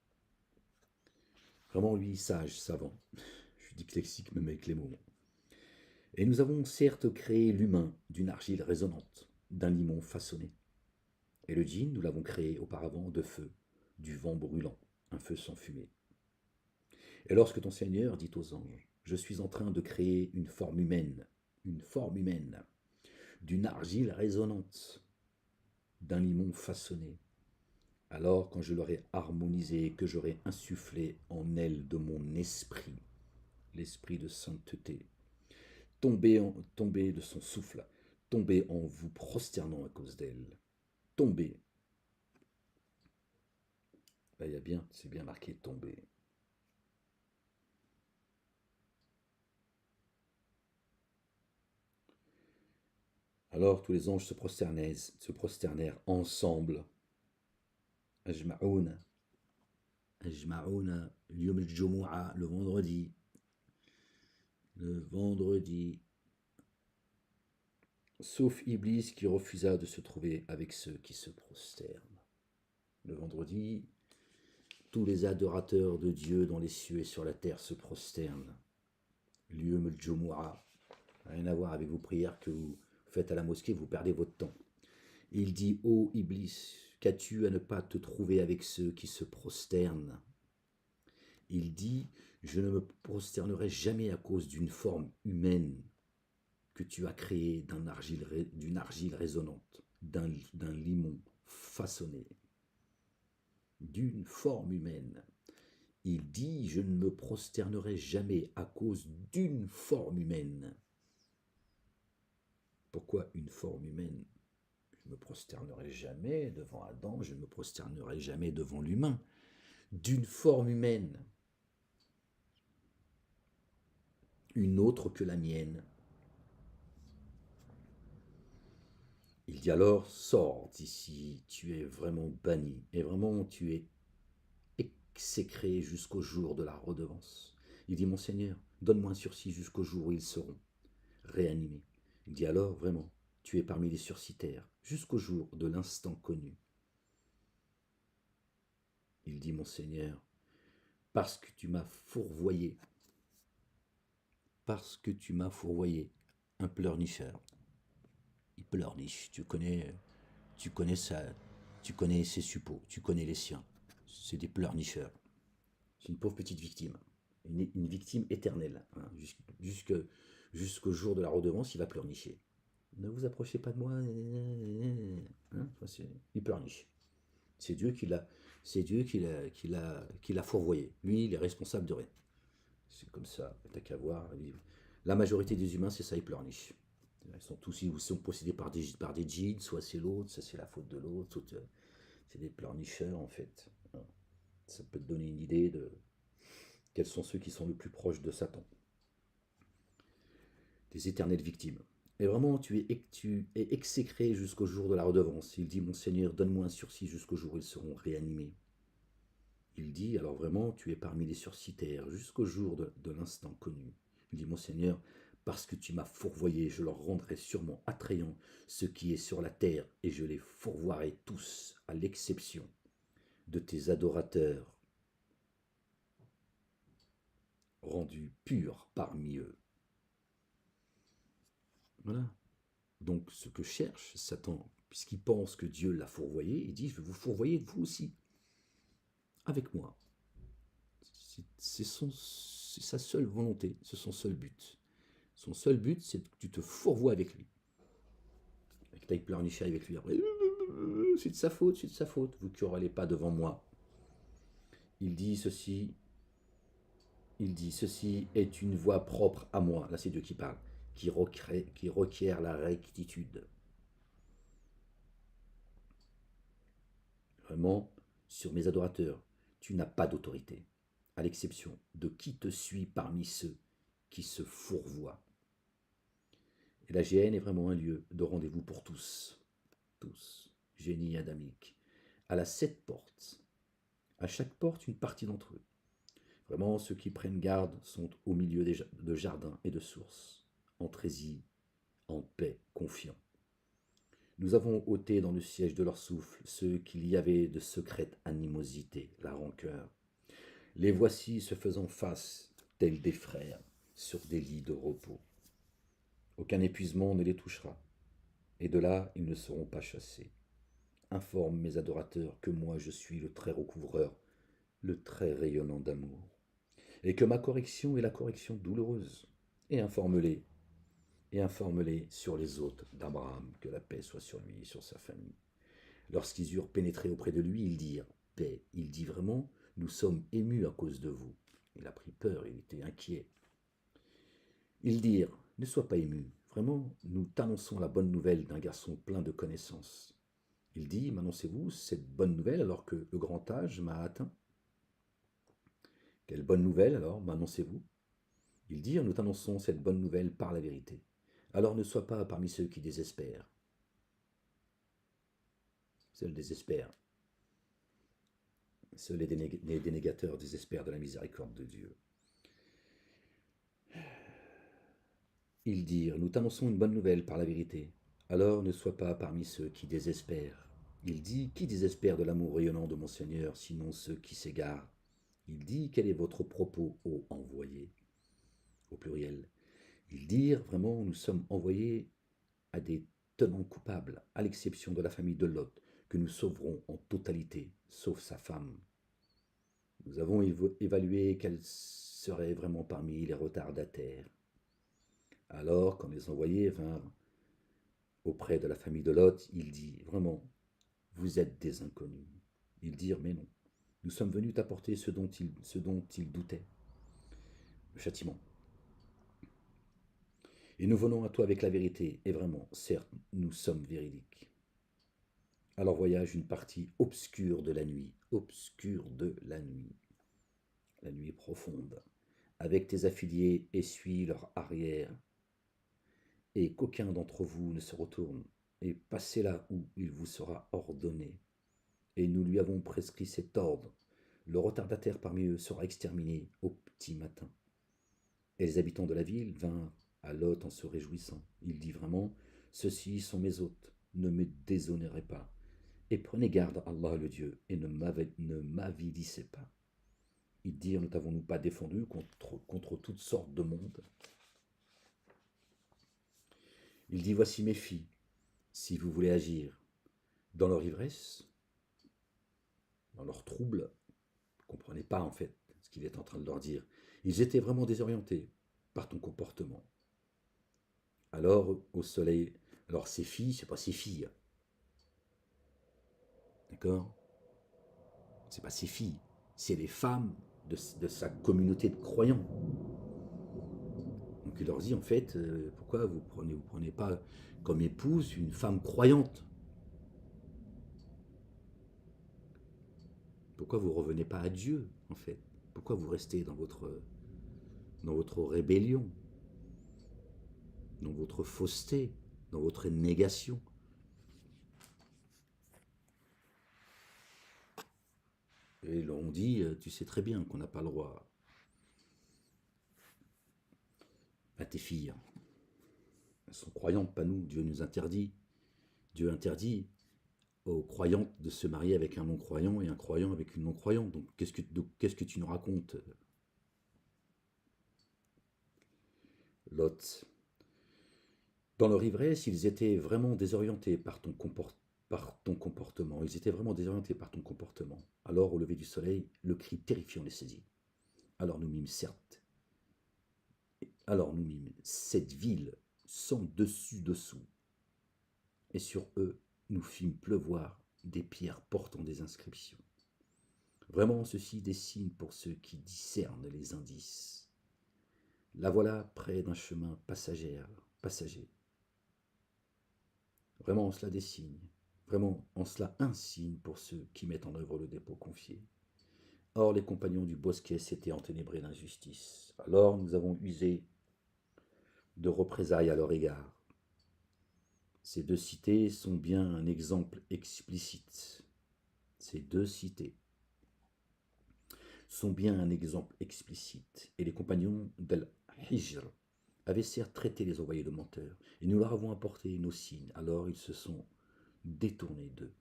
Vraiment, lui, sage, savant. Je suis dyslexique même avec les mots. Et nous avons certes créé l'humain d'une argile résonnante, d'un limon façonné. Et le djinn, nous l'avons créé auparavant de feu, du vent brûlant, un feu sans fumée. Et lorsque ton Seigneur dit aux anges: je suis en train de créer une forme humaine, d'une argile résonnante, d'un limon façonné, alors quand je l'aurai harmonisé, que j'aurai insufflé en elle de mon esprit, l'esprit de sainteté, tombez de son souffle, tombez en vous prosternant à cause d'elle, tombez. Là, c'est bien marqué tomber. Alors tous les anges se prosternèrent ensemble. Ajma'ouna, l'yom al-jumu'a, le vendredi. Sauf Iblis qui refusa de se trouver avec ceux qui se prosternent. Le vendredi, tous les adorateurs de Dieu dans les cieux et sur la terre se prosternent. L'yom al-jumu'a, rien à voir avec vos prières que vous faites à la mosquée, vous perdez votre temps. Et il dit: ô Iblis, qu'as-tu à ne pas te trouver avec ceux qui se prosternent? Il dit: je ne me prosternerai jamais à cause d'une forme humaine que tu as créée d'une argile résonnante, d'un limon façonné, d'une forme humaine. Il dit: je ne me prosternerai jamais à cause d'une forme humaine. Pourquoi une forme humaine? Je ne me prosternerai jamais devant Adam, je ne me prosternerai jamais devant l'humain. d'une forme humaine, une autre que la mienne. Il dit alors, sors d'ici, tu es vraiment banni, et vraiment tu es exécré jusqu'au jour de la redevance. Il dit, mon Seigneur, donne-moi un sursis jusqu'au jour où ils seront réanimés. Il dit alors, vraiment, tu es parmi les sursitaires, jusqu'au jour de l'instant connu. Il dit, mon Seigneur, parce que tu m'as fourvoyé, un pleurnicheur. Il pleurniche, tu connais ça, tu connais ses suppôts, tu connais les siens. C'est des pleurnicheurs. C'est une pauvre petite victime, une victime éternelle. Hein. Jusqu'au jour de la redevance, il va pleurnicher. Ne vous approchez pas de moi. Hein, il pleurniche. C'est Dieu qui l'a fourvoyé. Lui, il est responsable de rien. C'est comme ça, t'as qu'à voir. La majorité des humains, c'est ça, ils pleurnichent. Ils sont possédés par des djinns, soit c'est l'autre, ça c'est la faute de l'autre, c'est des pleurnicheurs en fait. Ça peut te donner une idée de quels sont ceux qui sont le plus proches de Satan. Des éternelles victimes. Et vraiment, tu es exécré jusqu'au jour de la redevance. Il dit, mon Seigneur, donne-moi un sursis jusqu'au jour où ils seront réanimés. Il dit, alors vraiment, tu es parmi les sursitaires jusqu'au jour de l'instant connu. Il dit, mon Seigneur, parce que tu m'as fourvoyé, je leur rendrai sûrement attrayant ce qui est sur la terre, et je les fourvoierai tous, à l'exception de tes adorateurs, rendus purs parmi eux. Voilà. Donc ce que cherche Satan, puisqu'il pense que Dieu l'a fourvoyé, il dit, je vais vous fourvoyer vous aussi, avec moi. C'est sa seule volonté, c'est son seul but. Son seul but, c'est que tu te fourvoies avec lui. Et que tu ailles pleurnicher avec lui après. C'est de sa faute, c'est de sa faute. Vous qui n'aurez pas devant moi. Il dit ceci est une voix propre à moi. Là, c'est Dieu qui parle. Qui requiert la rectitude. Vraiment, sur mes adorateurs, tu n'as pas d'autorité, à l'exception de qui te suit parmi ceux qui se fourvoient. Et la GN est vraiment un lieu de rendez-vous pour tous. Tous, génie adamique. Elle a 7 portes. À chaque porte, une partie d'entre eux. Vraiment, ceux qui prennent garde sont au milieu de jardins et de sources. Entrez-y, en paix, confiants. Nous avons ôté dans le siège de leur souffle ceux qu'il y avait de secrète animosité, la rancœur. Les voici se faisant face, tels des frères, sur des lits de repos. Aucun épuisement ne les touchera, et de là ils ne seront pas chassés. Informe mes adorateurs que moi je suis le très recouvreur, le très rayonnant d'amour, et que ma correction est la correction douloureuse. Et informe-les sur les hôtes d'Abraham, que la paix soit sur lui et sur sa famille. Lorsqu'ils eurent pénétré auprès de lui, ils dirent « Paix ». Il dit vraiment « Nous sommes émus à cause de vous ». Il a pris peur, il était inquiet. Ils dirent « Ne sois pas ému, vraiment, nous t'annonçons la bonne nouvelle d'un garçon plein de connaissances. » Il dit « M'annoncez-vous cette bonne nouvelle alors que le grand âge m'a atteint ?» Quelle bonne nouvelle alors m'annoncez-vous? Ils dirent « Nous t'annonçons cette bonne nouvelle par la vérité. Alors ne sois pas parmi ceux qui désespèrent. » Seuls désespèrent. Seuls les dénégateurs désespèrent de la miséricorde de Dieu. Ils dirent, nous t'annonçons une bonne nouvelle par la vérité. Alors ne sois pas parmi ceux qui désespèrent. Il dit, qui désespère de l'amour rayonnant de mon Seigneur, sinon ceux qui s'égarent? Il dit, quel est votre propos, ô envoyé? Au pluriel. Ils dirent, vraiment, nous sommes envoyés à des tenants coupables, à l'exception de la famille de Lot, que nous sauverons en totalité, sauf sa femme. Nous avons évalué qu'elle serait vraiment parmi les retardataires. Alors, quand les envoyés vinrent auprès de la famille de Lot, il dit, vraiment, vous êtes des inconnus. Ils dirent, mais non, nous sommes venus t'apporter ce dont ils doutaient, le châtiment. Et nous venons à toi avec la vérité, et vraiment, certes, nous sommes véridiques. Alors voyage une partie obscure de la nuit, obscure de la nuit profonde. Avec tes affiliés, essuie leur arrière, et qu'aucun d'entre vous ne se retourne, et passez là où il vous sera ordonné. Et nous lui avons prescrit cet ordre. Le retardataire parmi eux sera exterminé au petit matin. Et les habitants de la ville vinrent à Lot en se réjouissant. Il dit vraiment, ceux-ci sont mes hôtes, ne me déshonorez pas. Et prenez garde à Allah le Dieu, et ne m'avilissez pas. Ils dirent, ne t'avons-nous pas défendu contre toutes sortes de monde? Il dit, voici mes filles, si vous voulez agir dans leur ivresse, dans leur trouble, vous ne comprenez pas en fait ce qu'il est en train de leur dire. Ils étaient vraiment désorientés par ton comportement. Alors, au soleil, alors ces filles, c'est pas ces filles. D'accord? C'est pas ses filles, c'est les femmes de sa communauté de croyants. Donc il leur dit en fait, pourquoi vous prenez pas comme épouse une femme croyante? Pourquoi vous revenez pas à Dieu en fait? Pourquoi vous restez dans votre rébellion, dans votre fausseté, dans votre négation? Et ils leur ont dit, tu sais très bien qu'on n'a pas le droit à tes filles. Elles sont croyantes, pas nous. Dieu nous interdit. Dieu interdit aux croyantes de se marier avec un non-croyant et un croyant avec une non-croyante. Donc qu'est-ce que tu nous racontes, Lot? Dans leur ivresse, ils étaient vraiment désorientés par ton comportement. Ils étaient vraiment désorientés par ton comportement. Alors, au lever du soleil, le cri terrifiant les saisit. Alors nous mîmes cette ville sans dessus-dessous, et sur eux, nous fîmes pleuvoir des pierres portant des inscriptions. Vraiment, ceci des signes pour ceux qui discernent les indices. La voilà près d'un chemin passager. Vraiment, en cela des signes. Vraiment, en cela un signe pour ceux qui mettent en œuvre le dépôt confié. Or, les compagnons du bosquet s'étaient enténébrés d'injustice. Alors, nous avons usé de représailles à leur égard. Ces deux cités sont bien un exemple explicite. Ces deux cités sont bien un exemple explicite. Et les compagnons d'Al-Hijr avaient certes traité les envoyés de menteurs, et nous leur avons apporté nos signes. Alors ils se sont détournés d'eux.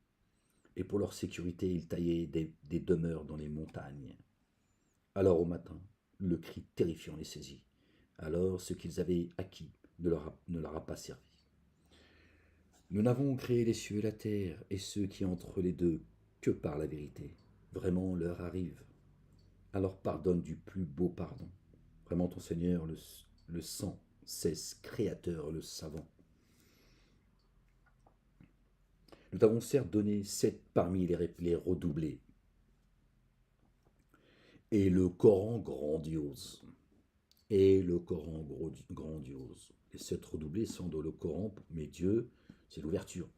Et pour leur sécurité, ils taillaient des demeures dans les montagnes. Alors au matin, le cri terrifiant les saisit. Alors ce qu'ils avaient acquis ne leur a pas servi. Nous n'avons créé les cieux et la terre, et ceux qui entre les deux, que par la vérité. Vraiment l'heure arrive. Alors pardonne du plus beau pardon. Vraiment ton Seigneur, le sans cesse créateur, le savant. Nous t'avons certes donné 7 parmi les redoublés. Et le Coran grandiose. Grandiose. Les 7 redoublés sont dans le Coran, mais Dieu, c'est l'ouverture,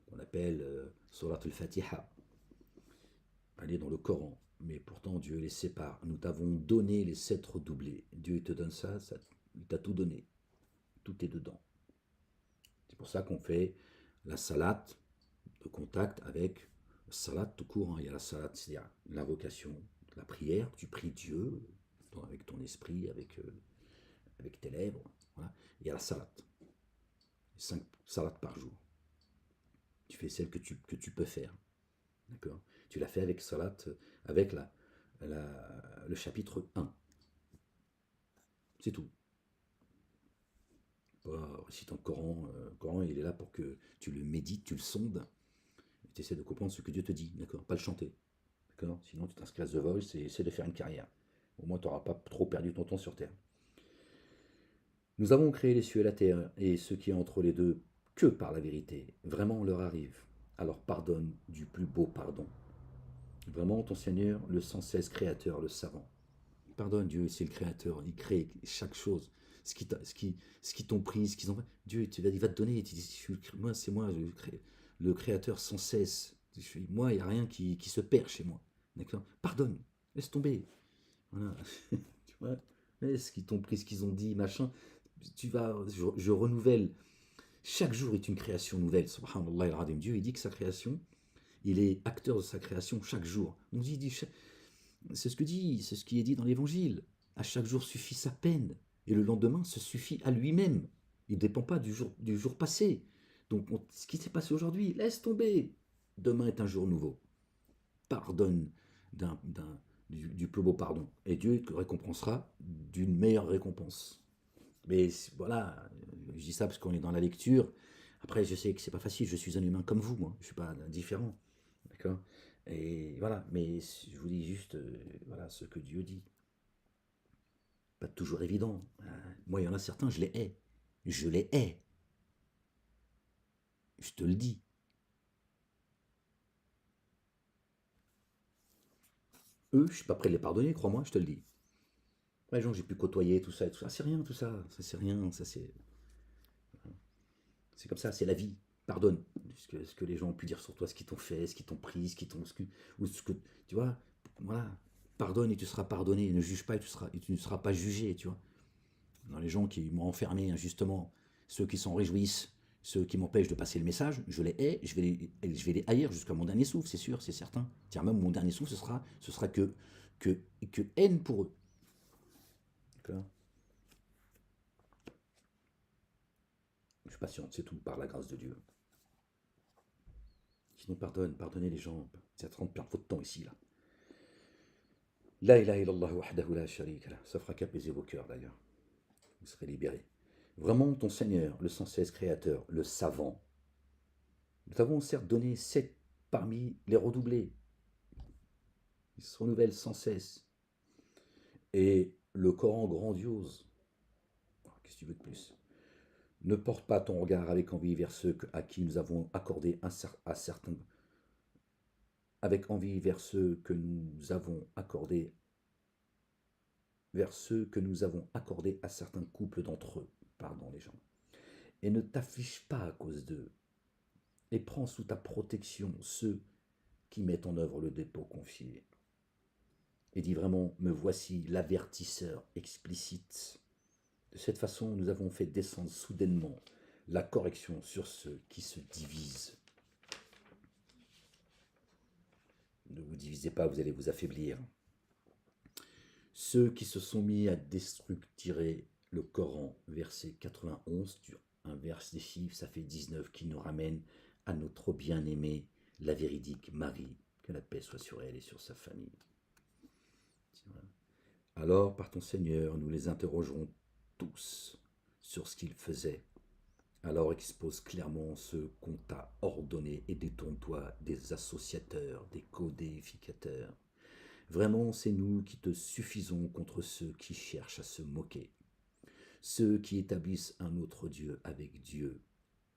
qu'on appelle Surat al-Fatiha. Elle est dans le Coran, mais pourtant Dieu les sépare. Nous t'avons donné les 7 redoublés. Dieu te donne ça, il t'a tout donné. Tout est dedans. C'est pour ça qu'on fait la salat de contact avec salat tout court. Il y a la salat, c'est-à-dire l'invocation, la prière. Tu pries Dieu avec ton esprit, avec tes lèvres. Voilà. Il y a la salat. 5 salats par jour. Tu fais celle que tu peux faire. D'accord? Tu l'as fait avec salat, avec le chapitre 1. C'est tout. Récite ton Coran. Le Coran, il est là pour que tu le médites, tu le sondes, et tu essaies de comprendre ce que Dieu te dit. D'accord? Pas le chanter. D'accord? Sinon, tu t'inscris à The Voice et essaie de faire une carrière. Au moins, tu n'auras pas trop perdu ton temps sur Terre. Nous avons créé les cieux et la terre, et ce qui est entre les deux, que par la vérité. Vraiment, leur arrive. Alors pardonne du plus beau pardon. Vraiment, ton Seigneur, le sans cesse créateur, le savant. Pardonne, Dieu, c'est le créateur. Il crée chaque chose. Ce qui t'ont pris, ce qu'ils ont fait. Dieu, il va te donner. Moi, c'est moi, le créateur sans cesse. Moi, il n'y a rien qui se perd chez moi. D'accord? Pardonne, laisse tomber. Voilà. Tu vois? Laisse ce qu'ils t'ont pris, ce qu'ils ont dit, machin. Je renouvelle. Chaque jour est une création nouvelle. Subhanallah al-Azim. Dieu, il dit que sa création, il est acteur de sa création chaque jour. On dit, c'est ce qui est dit dans l'évangile. À chaque jour suffit sa peine. Et le lendemain se suffit à lui-même. Il ne dépend pas du jour passé. Donc, ce qui s'est passé aujourd'hui, laisse tomber. Demain est un jour nouveau. Pardonne du plus beau pardon. Et Dieu te récompensera d'une meilleure récompense. Mais voilà, je dis ça parce qu'on est dans la lecture. Après, je sais que c'est pas facile. Je suis un humain comme vous, moi. Je suis pas différent. D'accord? Et voilà. Mais je vous dis juste, voilà, ce que Dieu dit. Pas toujours évident. Moi, il y en a certains, je les hais. Je les hais. Je te le dis. Eux, je suis pas prêt de les pardonner, crois-moi, je te le dis. Les gens que j'ai pu côtoyer, tout ça et tout ça, c'est rien, tout ça. Ça, c'est rien. Ça, c'est comme ça, c'est la vie. Pardonne ce que les gens ont pu dire sur toi, ce qu'ils t'ont fait, ce qu'ils t'ont pris, ou ce que, tu vois, voilà. Pardonne et tu seras pardonné. Ne juge pas et tu ne seras pas jugé, tu vois. Dans les gens qui m'ont enfermé injustement, ceux qui s'en réjouissent, ceux qui m'empêchent de passer le message, je les hais, je vais les haïr jusqu'à mon dernier souffle, c'est sûr, c'est certain. Tiens, même mon dernier souffle, ce sera que, que haine pour eux. D'accord. Je suis patient, c'est tout, par la grâce de Dieu. Sinon, pardonnez les gens. C'est en train de perdre votre temps ici, là. La ilaha illallah wahdahu la sharika lah. Ça fera qu'apaiser vos cœurs, d'ailleurs. Vous serez libérés. Vraiment, ton Seigneur, le sans cesse créateur, le savant, nous t'avons certes donné 7 parmi les redoublés. Ils se renouvellent sans cesse. Et le Coran grandiose. Qu'est-ce que tu veux de plus? Ne porte pas ton regard avec envie vers ceux à qui nous avons accordé à certains, avec envie vers ceux que nous avons accordé, vers ceux que nous avons accordés à certains couples d'entre eux. Pardon les gens. Et ne t'affiche pas à cause d'eux. Et prends sous ta protection ceux qui mettent en œuvre le dépôt confié. Et dis vraiment, me voici l'avertisseur explicite. De cette façon, nous avons fait descendre soudainement la correction sur ceux qui se divisent. Ne vous divisez pas, vous allez vous affaiblir. Ceux qui se sont mis à déstructurer le Coran, verset 91, un verse des chiffres, ça fait 19, qui nous ramène à notre bien-aimée, la véridique Marie, que la paix soit sur elle et sur sa famille. Alors, par ton Seigneur, nous les interrogerons tous sur ce qu'ils faisaient. Alors expose clairement ce qu'on t'a ordonné et détourne-toi des associateurs, des codéificateurs. Vraiment, c'est nous qui te suffisons contre ceux qui cherchent à se moquer, ceux qui établissent un autre Dieu avec Dieu,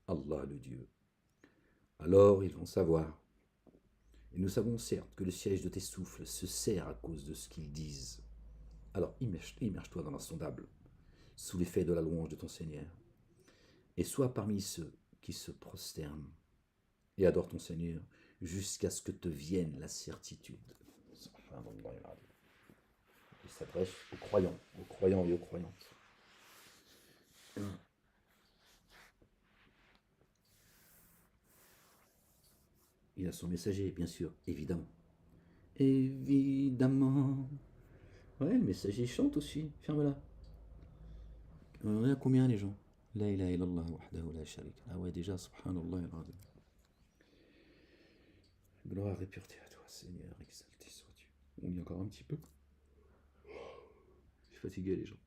Allah le Dieu. Alors ils vont savoir. Et nous savons certes que le siège de tes souffles se serre à cause de ce qu'ils disent. Alors immerge-toi dans l'insondable, sous l'effet de la louange de ton Seigneur, et sois parmi ceux qui se prosternent et adorent ton Seigneur jusqu'à ce que te vienne la certitude. Il s'adresse aux croyants et aux croyantes. Il a son messager, bien sûr, évidemment. Évidemment. Ouais, le messager chante aussi. Ferme-la. On est à combien les gens? La ilaha illallah wahdahu la sharika. Ah ouais, déjà, subhanallah al-azim. Gloire et pureté à toi, Seigneur, exalté sois-tu. On y a encore un petit peu. Je suis fatigué, les gens.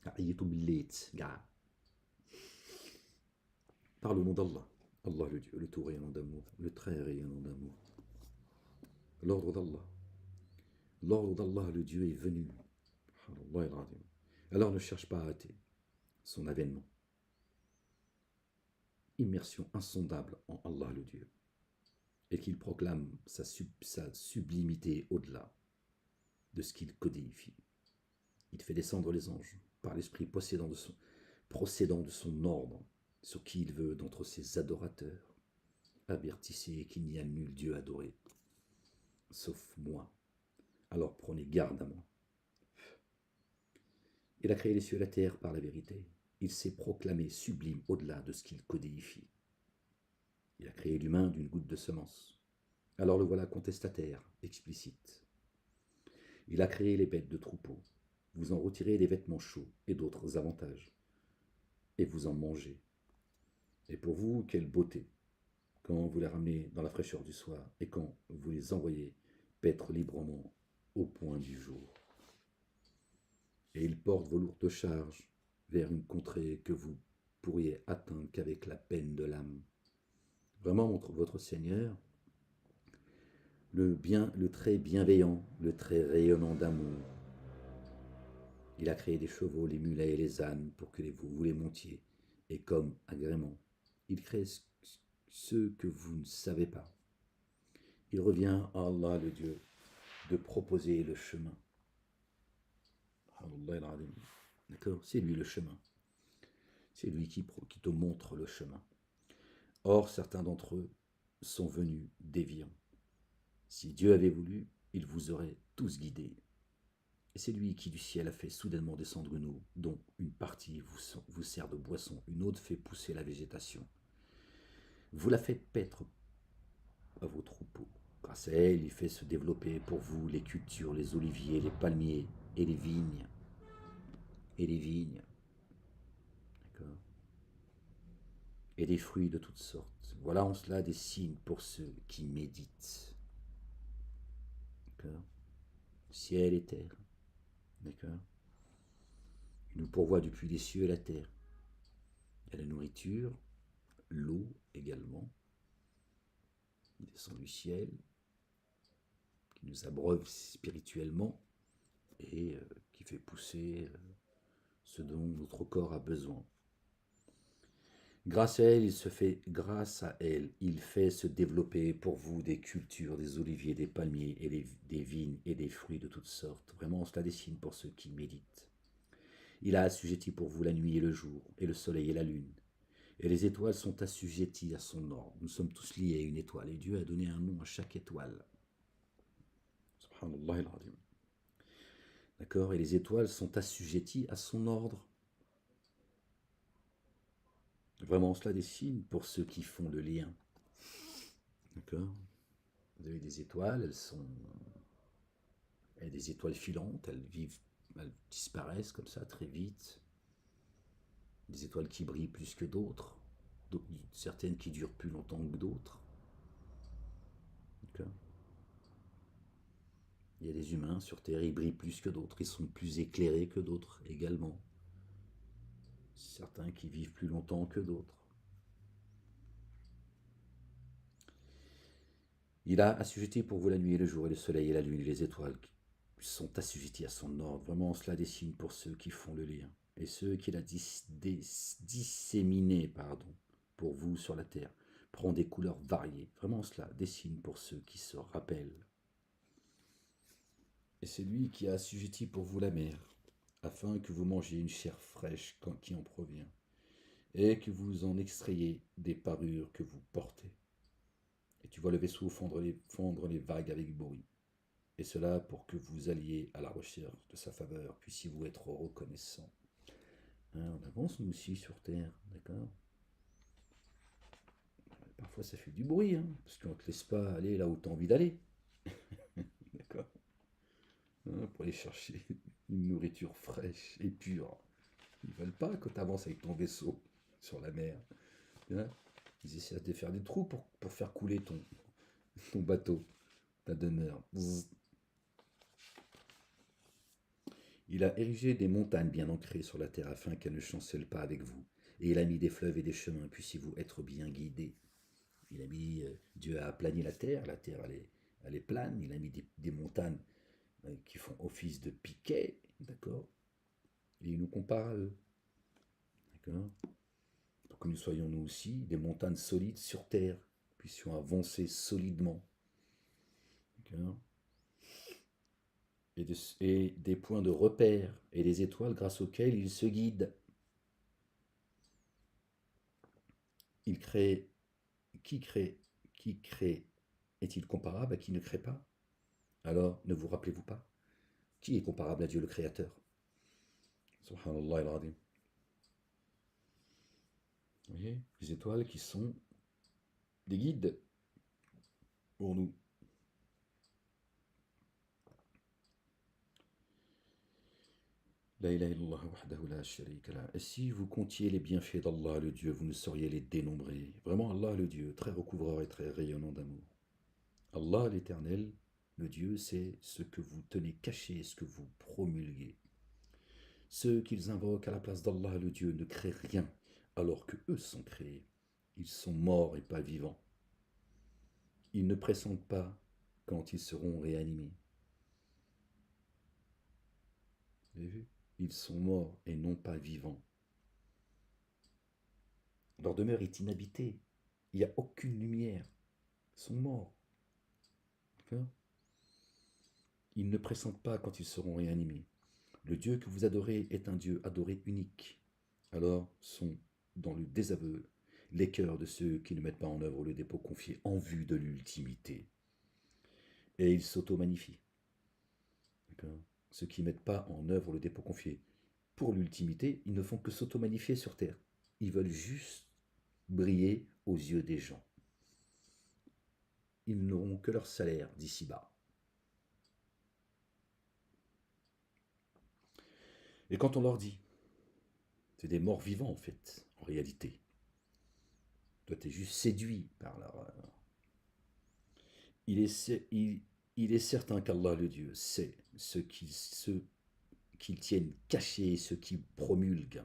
Aïetou billet, gars. Par le nom d'Allah. Allah le Dieu, le tout rayonnant d'amour, le très rayonnant d'amour. L'ordre d'Allah. L'ordre d'Allah, le Dieu, est venu. Alors ne cherche pas à hâter son avènement. Immersion insondable en Allah le Dieu. Et qu'il proclame sa sublimité au-delà de ce qu'il codifie. Il fait descendre les anges par l'esprit procédant de son ordre sur qui il veut d'entre ses adorateurs, avertissez qu'il n'y a nul Dieu adoré, sauf moi. Alors prenez garde à moi. Il a créé les cieux et la terre par la vérité. Il s'est proclamé sublime au-delà de ce qu'il codéifie. Il a créé l'humain d'une goutte de semence. Alors le voilà contestataire, explicite. Il a créé les bêtes de troupeau. Vous en retirez des vêtements chauds et d'autres avantages. Et vous en mangez. Et pour vous, quelle beauté, quand vous les ramenez dans la fraîcheur du soir et quand vous les envoyez paître librement au point du jour. Et ils portent vos lourdes charges vers une contrée que vous pourriez atteindre qu'avec la peine de l'âme. Vraiment, votre Seigneur, le très bienveillant, le très rayonnant d'amour. Il a créé des chevaux, les mulets et les ânes pour que vous les montiez. Et comme agrément, il crée ce que vous ne savez pas. Il revient à Allah le Dieu de proposer le chemin. D'accord, c'est lui le chemin. C'est lui qui te montre le chemin. Or, certains d'entre eux sont venus déviants. Si Dieu avait voulu, il vous aurait tous guidés. Et c'est lui qui du ciel a fait soudainement descendre une eau, dont une partie vous sert de boisson, une autre fait pousser la végétation. Vous la faites paître à vos troupeaux. Grâce à elle, il fait se développer pour vous les cultures, les oliviers, les palmiers et les vignes. Et les vignes. D'accord. Et des fruits de toutes sortes. Voilà en cela des signes pour ceux qui méditent. D'accord. Ciel et terre. D'accord. Il nous pourvoit du puits des cieux et la terre. Il y a la nourriture, l'eau également. Il descend du ciel, qui nous abreuve spirituellement et qui fait pousser ce dont notre corps a besoin. Grâce à elle, il fait se développer pour vous des cultures, des oliviers, des palmiers, et des vignes et des fruits de toutes sortes. Vraiment, cela dessine pour ceux qui méditent. Il a assujetti pour vous la nuit et le jour, et le soleil et la lune. Et les étoiles sont assujetties à son ordre. Nous sommes tous liés à une étoile, et Dieu a donné un nom à chaque étoile. Subhanallah al-Azim. D'accord. Et les étoiles sont assujetties à son ordre. Vraiment, cela dessine pour ceux qui font le lien. D'accord. Vous avez des étoiles, elles sont des étoiles filantes, elles disparaissent comme ça très vite. Des étoiles qui brillent plus que d'autres, certaines qui durent plus longtemps que d'autres. D'accord. Il y a des humains sur Terre, ils brillent plus que d'autres, ils sont plus éclairés que d'autres également. Certains qui vivent plus longtemps que d'autres. Il a assujetti pour vous la nuit et le jour, et le soleil et la lune et les étoiles qui sont assujettis à son ordre. Vraiment, cela dessine pour ceux qui font le lien. Et ceux qu'il a disséminés pour vous sur la terre prend des couleurs variées. Vraiment, cela dessine pour ceux qui se rappellent. Et c'est lui qui a assujetti pour vous la mer, afin que vous mangiez une chair fraîche qui en provient, et que vous en extrayez des parures que vous portez. Et tu vois le vaisseau fondre les vagues avec bruit. Et cela pour que vous alliez à la recherche de sa faveur, puissiez-vous être reconnaissant. Hein, on avance nous aussi sur Terre, d'accord. Parfois ça fait du bruit, hein, parce qu'on ne te laisse pas aller là où tu as envie d'aller. D'accord. Hein, pour aller chercher une nourriture fraîche et pure. Ils ne veulent pas que tu avances avec ton vaisseau sur la mer. Hein, ils essaient de faire des trous pour faire couler ton bateau, ta demeure. Il a érigé des montagnes bien ancrées sur la terre afin qu'elles ne chancellent pas avec vous. Et il a mis des fleuves et des chemins, puissiez-vous être bien guidés. Il a mis, Dieu a aplani la terre elle est plane. Il a mis des montagnes qui font office de piquets, d'accord. Et il nous compare à eux, d'accord. Pour que nous soyons nous aussi des montagnes solides sur terre, puissions avancer solidement, d'accord. Et des points de repère et des étoiles grâce auxquelles il se guide. Il crée, qui crée qui crée est-il comparable à qui ne crée pas? Alors, ne vous rappelez-vous pas? Qui est comparable à Dieu le Créateur? Subhanallah al-Azim. Vous voyez, les étoiles qui sont des guides pour nous. La ilaha illallah wahdahu la sharika lah. Et si vous comptiez les bienfaits d'Allah le Dieu, vous ne sauriez les dénombrer. Vraiment Allah le Dieu, très recouvreur et très rayonnant d'amour. Allah l'Éternel, le Dieu, c'est ce que vous tenez caché et ce que vous promulguez. Ceux qu'ils invoquent à la place d'Allah le Dieu ne créent rien, alors que eux sont créés. Ils sont morts et pas vivants. Ils ne pressentent pas quand ils seront réanimés. Vous avez vu? Ils sont morts et non pas vivants. Leur demeure est inhabitée. Il n'y a aucune lumière. Ils sont morts. D'accord? Ils ne pressentent pas quand ils seront réanimés. Le Dieu que vous adorez est un Dieu adoré unique. Alors sont dans le désaveu les cœurs de ceux qui ne mettent pas en œuvre le dépôt confié en vue de l'ultimité. Et ils s'auto-magnifient. Ceux qui ne mettent pas en œuvre le dépôt confié pour l'ultimité, ils ne font que s'auto-magnifier sur terre. Ils veulent juste briller aux yeux des gens. Ils n'auront que leur salaire d'ici-bas. Et quand on leur dit, c'est des morts vivants en fait, en réalité. Toi, tu es juste séduit par leur... Il est certain qu'Allah le Dieu sait ce qu'ils tiennent cachés, ceux qui promulguent.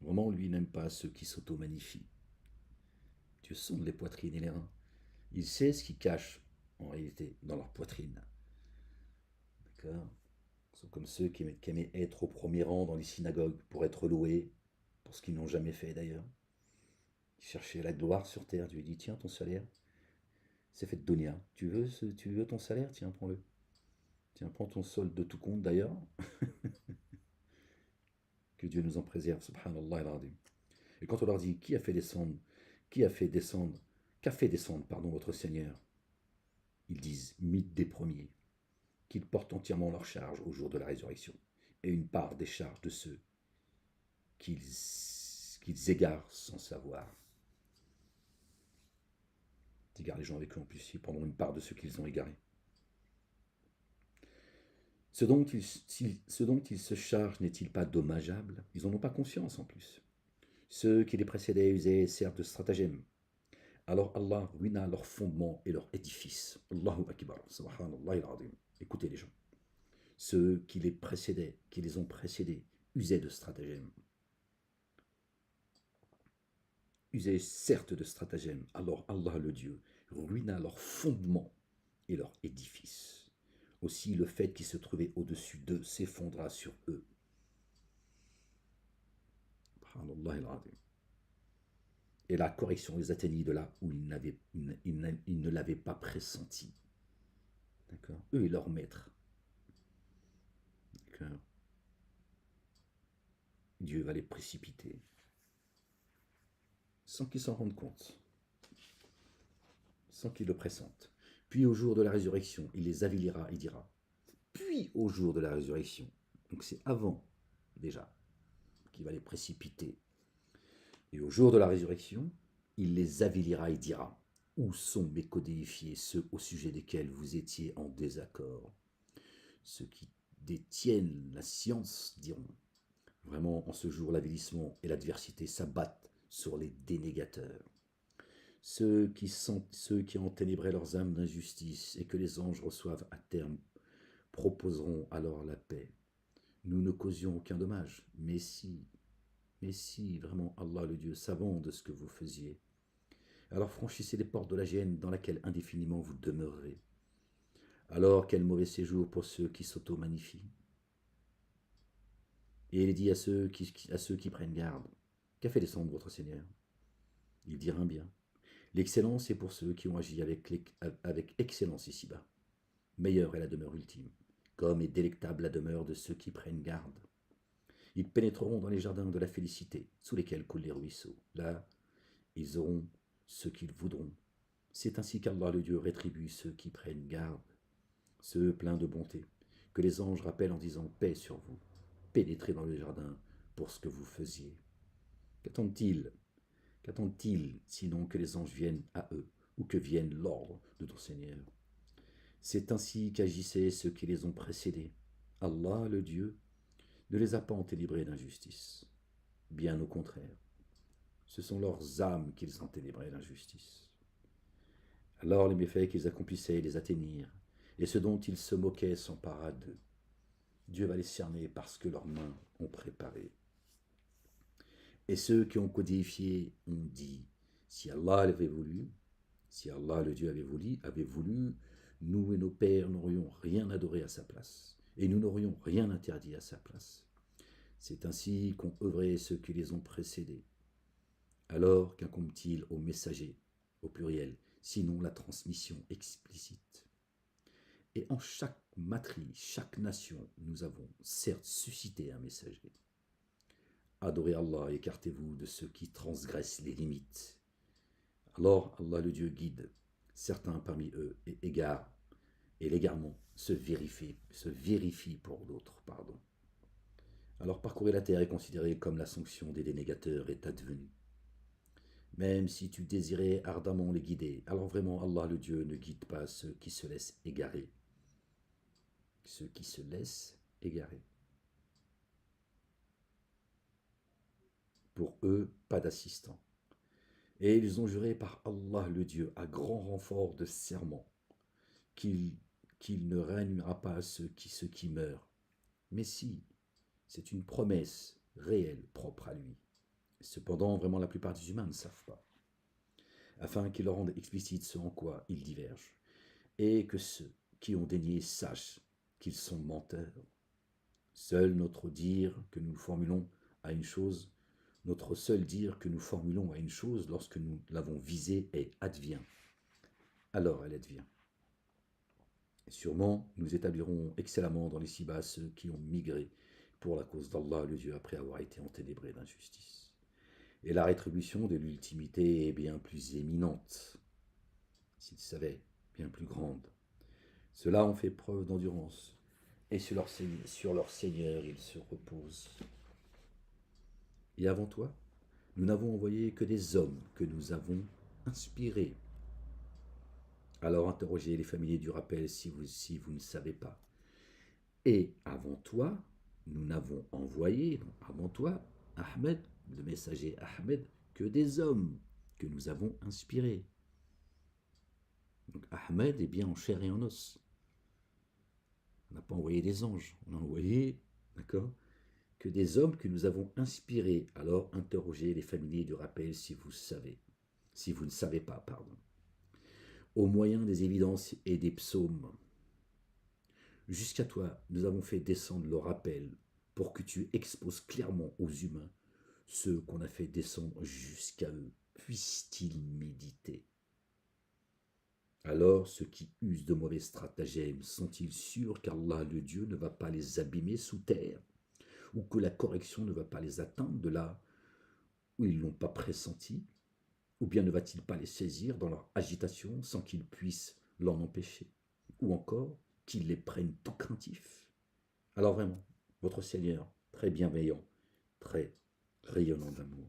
Vraiment, lui n'aime pas ceux qui s'auto-magnifient. Dieu sonde les poitrines et les reins. Il sait ce qu'ils cachent en réalité dans leur poitrine. D'accord? Ils sont comme ceux qui aimaient être au premier rang dans les synagogues pour être loués, pour ce qu'ils n'ont jamais fait d'ailleurs. Ils cherchaient la gloire sur terre. Dieu dit, tiens, ton salaire, c'est fait de dunya. Tu veux ton salaire? Tiens, prends-le. Tiens, prends ton solde de tout compte d'ailleurs. Que Dieu nous en préserve, subhanallah al-azim. Et quand on leur dit, qu'a fait descendre, votre Seigneur? Ils disent, mythe des premiers, qu'ils portent entièrement leur charge au jour de la résurrection, et une part des charges de ceux qu'ils égarent sans savoir. Ils égarent les gens avec eux en plus, ils prendront une part de ceux qu'ils ont égarés. Ce dont ils se chargent n'est-il pas dommageable? Ils n'en ont pas conscience en plus. Ceux qui les précédaient usaient certes de stratagèmes. Alors Allah ruina leur fondement et leur édifice. Allahu Akbar, subhanallah al-azim. Écoutez les gens. Ceux qui les ont précédés, usaient de stratagèmes. Usaient certes de stratagèmes. Alors Allah le Dieu ruina leur fondement et leur édifice. Aussi le fait qui se trouvait au-dessus d'eux s'effondra sur eux. Subhanallah al-azim. Et la correction les atteignit de là où ils ne l'avaient pas pressenti. D'accord? Eux et leur maître. D'accord? Dieu va les précipiter sans qu'ils s'en rendent compte, sans qu'ils le pressentent. Puis au jour de la résurrection, il les avilira et dira. Puis au jour de la résurrection, donc c'est avant déjà qu'il va les précipiter. Et au jour de la résurrection, il les avilira et dira, où sont mes codéifiés, ceux au sujet desquels vous étiez en désaccord? Ceux qui détiennent la science diront, vraiment en ce jour l'avilissement et l'adversité s'abattent sur les dénégateurs. Ceux qui enténébraient leurs âmes d'injustice et que les anges reçoivent à terme proposeront alors la paix. Nous ne causions aucun dommage, mais si, vraiment Allah le Dieu savant de ce que vous faisiez, alors franchissez les portes de la géhenne dans laquelle indéfiniment vous demeurerez. Alors quel mauvais séjour pour ceux qui s'auto-magnifient. Et il dit à ceux qui prennent garde, qu'a fait descendre votre Seigneur? Ils dirent un bien. L'excellence est pour ceux qui ont agi avec excellence ici-bas. Meilleure est la demeure ultime, comme est délectable la demeure de ceux qui prennent garde. Ils pénétreront dans les jardins de la félicité, sous lesquels coulent les ruisseaux. Là, ils auront ce qu'ils voudront. C'est ainsi qu'Allah le Dieu rétribue ceux qui prennent garde, ceux pleins de bonté, que les anges rappellent en disant paix sur vous, pénétrez dans le jardin pour ce que vous faisiez. Qu'attendent-ils Qu'attendent-ils sinon que les anges viennent à eux, ou que vienne l'ordre de ton Seigneur? C'est ainsi qu'agissaient ceux qui les ont précédés. Allah, le Dieu, ne les a pas enténébrés d'injustice. Bien au contraire, ce sont leurs âmes qu'ils enténébraient d'injustice. Alors les méfaits qu'ils accomplissaient les atteignirent, et ce dont ils se moquaient s'empara d'eux. Dieu va les cerner parce que leurs mains ont préparé. Et ceux qui ont codifié ont dit, si Allah avait voulu, si Allah le Dieu avait voulu, nous et nos pères n'aurions rien adoré à sa place, et nous n'aurions rien interdit à sa place. C'est ainsi qu'ont œuvré ceux qui les ont précédés. Alors qu'incombe-t-il aux messagers, au pluriel, sinon la transmission explicite? Et en chaque matrice, chaque nation, nous avons certes suscité un messager. Adorez Allah, écartez-vous de ceux qui transgressent les limites. Alors Allah le Dieu guide certains parmi eux et égare, et l'égarement se vérifie pour d'autres. Alors parcourir la terre est considéré comme la sanction des dénégateurs est advenue. Même si tu désirais ardemment les guider, alors vraiment Allah le Dieu ne guide pas ceux qui se laissent égarer. Ceux qui se laissent égarer. Pour eux, pas d'assistant. Et ils ont juré par Allah le Dieu, à grand renfort de serment, qu'il ne réunira pas ceux qui meurent. Mais si, c'est une promesse réelle, propre à lui. Cependant, vraiment, la plupart des humains ne savent pas. Afin qu'il leur rende explicite ce en quoi ils divergent, et que ceux qui ont dénié sachent qu'ils sont menteurs. Seul notre dire que nous formulons à une chose, notre seul dire que nous formulons à une chose lorsque nous l'avons visée est advient. Alors elle advient. Sûrement, nous établirons excellemment dans les ci-bas ceux qui ont migré pour la cause d'Allah le Dieu après avoir été enténébrés d'injustice. Et la rétribution de l'ultimité est bien plus éminente, s'ils savaient, bien plus grande. Ceux-là ont fait preuve d'endurance, et sur leur Seigneur ils se reposent. Et avant toi, nous n'avons envoyé que des hommes que nous avons inspirés. Alors interrogez les familiers du rappel si vous ne savez pas. Et avant toi, nous n'avons envoyé, donc avant toi, Ahmed, le messager Ahmed, que des hommes que nous avons inspirés. Donc Ahmed est bien en chair et en os. On n'a pas envoyé des anges, on a envoyé, d'accord, que des hommes que nous avons inspirés. Alors interrogez les familiers du rappel si vous savez, si vous ne savez pas, pardon. Au moyen des évidences et des psaumes. Jusqu'à toi, nous avons fait descendre le rappel pour que tu exposes clairement aux humains ce qu'on a fait descendre jusqu'à eux. Puissent-ils méditer? Alors ceux qui usent de mauvais stratagèmes sont-ils sûrs qu'Allah le Dieu ne va pas les abîmer sous terre, ou que la correction ne va pas les atteindre de là où ils ne l'ont pas pressenti, ou bien ne va-t-il pas les saisir dans leur agitation sans qu'ils puissent l'en empêcher, ou encore qu'ils les prennent tout craintifs? Alors vraiment, votre Seigneur, très bienveillant, très rayonnant d'amour.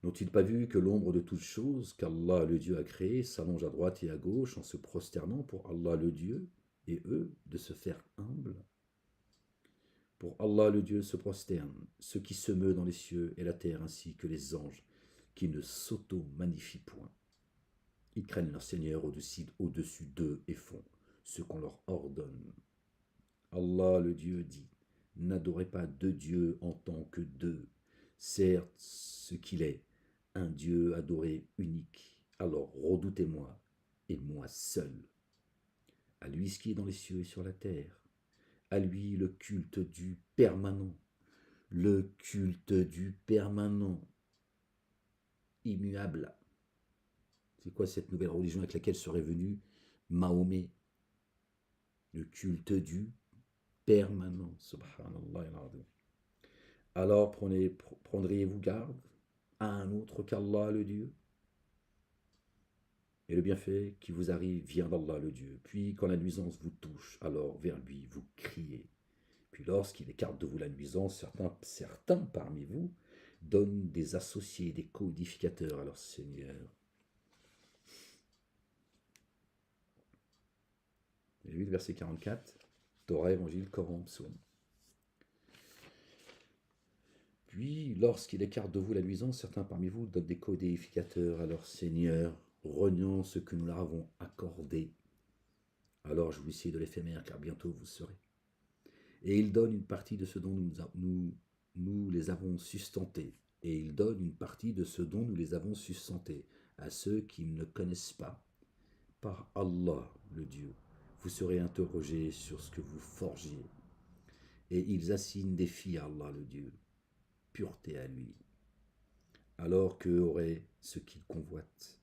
N'ont-ils pas vu que l'ombre de toutes choses qu'Allah le Dieu a créées s'allonge à droite et à gauche en se prosternant pour Allah le Dieu, et eux de se faire humbles? Pour Allah le Dieu se prosternent ceux qui se meuvent dans les cieux et la terre ainsi que les anges qui ne s'auto-magnifient point. Ils craignent leur Seigneur au-dessus d'eux et font ce qu'on leur ordonne. Allah le Dieu dit, n'adorez pas deux dieux en tant que deux, certes ce qu'il est, un Dieu adoré unique. Alors redoutez-moi et moi seul. À lui ce qui est dans les cieux et sur la terre, à lui le culte du permanent, immuable. C'est quoi cette nouvelle religion avec laquelle serait venu Mahomet? Le culte du permanent, subhanallah. Alors prendriez-vous garde à un autre qu'Allah le Dieu? Et le bienfait qui vous arrive vient d'Allah le Dieu. Puis quand la nuisance vous touche, alors vers lui vous criez. Puis lorsqu'il écarte de vous la nuisance, certains parmi vous donnent des associés, des codificateurs à leur Seigneur. J'ai vu le verset 44, Torah, Évangile, Coran, Psaume. Puis, lorsqu'il écarte de vous la nuisance, certains parmi vous donnent des codificateurs à leur Seigneur, reniant ce que nous leur avons accordé. Alors jouissez de l'éphémère, car bientôt vous serez. Et il donne une partie de ce dont nous les avons sustentés. Et il donne une partie de ce dont nous les avons sustentés à ceux qui ne connaissent pas. Par Allah, le Dieu, vous serez interrogés sur ce que vous forgiez. Et ils assignent des filles à Allah, le Dieu, pureté à lui, alors qu'eux auraient ce qu'ils convoitent.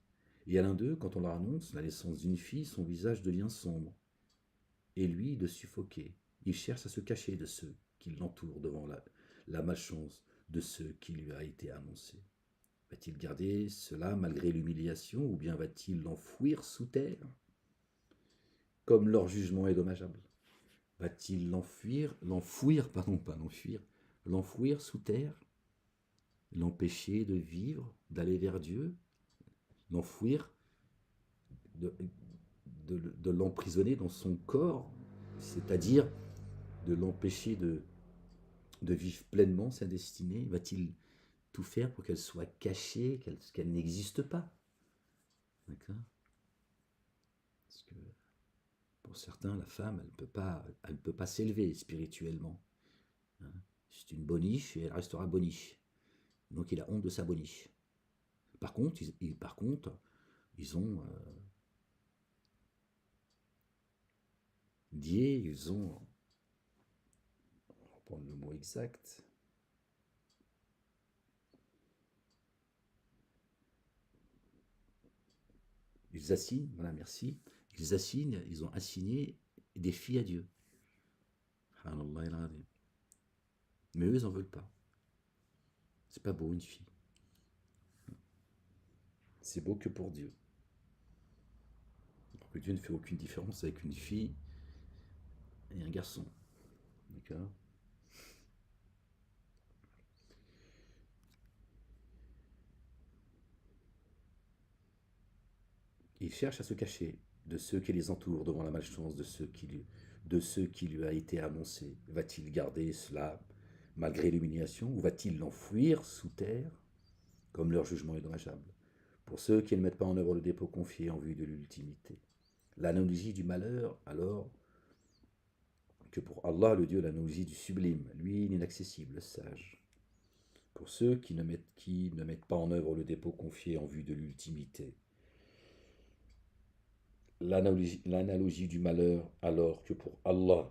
Et à l'un d'eux, quand on leur annonce la naissance d'une fille, son visage devient sombre, et lui de suffoquer. Il cherche à se cacher de ceux qui l'entourent devant la malchance de ceux qui lui a été annoncé. Va-t-il garder cela malgré l'humiliation, ou bien va-t-il l'enfouir sous terre, comme leur jugement est dommageable? Va-t-il l'enfouir sous terre, l'empêcher de vivre, d'aller vers Dieu, l'enfouir, de l'emprisonner dans son corps, c'est-à-dire de l'empêcher de vivre pleinement sa destinée? Va-t-il tout faire pour qu'elle soit cachée, qu'elle n'existe pas? D'accord? Parce que pour certains, la femme, elle ne peut pas s'élever spirituellement. Hein? C'est une boniche et elle restera boniche. Donc il a honte de sa boniche. Par contre, ils ont on va reprendre le mot exact. Ils assignent, voilà, merci. Ils ont assigné des filles à Dieu. Mais eux, ils n'en veulent pas. C'est pas beau, une fille. C'est beau que pour Dieu. Alors que Dieu ne fait aucune différence avec une fille et un garçon. D'accord? Il cherche à se cacher de ceux qui les entourent devant la malchance de ceux qui lui a été annoncé. Va-t-il garder cela malgré l'humiliation, ou va-t-il l'enfouir sous terre, comme leur jugement est dommageable, pour ceux qui ne mettent pas en œuvre le dépôt confié en vue de l'ultimité? L'analogie du malheur, alors que pour Allah, le Dieu, l'analogie du sublime, lui, l'inaccessible, sage. Pour ceux qui ne mettent pas en œuvre le dépôt confié en vue de l'ultimité. L'analogie du malheur, alors que pour Allah,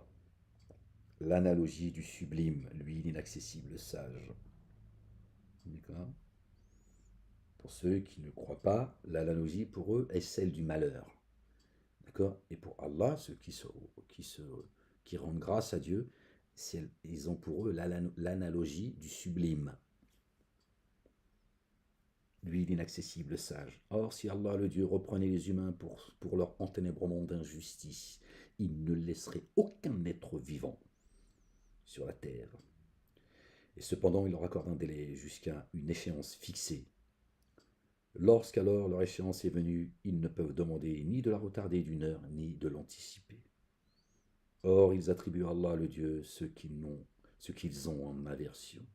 l'analogie du sublime, lui, l'inaccessible, sage. D'accord? Pour ceux qui ne croient pas, l'analogie pour eux est celle du malheur. D'accord? Et pour Allah, ceux qui rendent grâce à Dieu, ils ont pour eux l'analogie du sublime. Lui, l'inaccessible sage. Or, si Allah, le Dieu, reprenait les humains pour leur enténébrement d'injustice, il ne laisserait aucun être vivant sur la terre. Et cependant, il leur accorde un délai jusqu'à une échéance fixée. Lorsqu'alors leur échéance est venue, ils ne peuvent demander ni de la retarder d'une heure, ni de l'anticiper. Or, ils attribuent à Allah, le Dieu, ce qu'ils ont en aversion.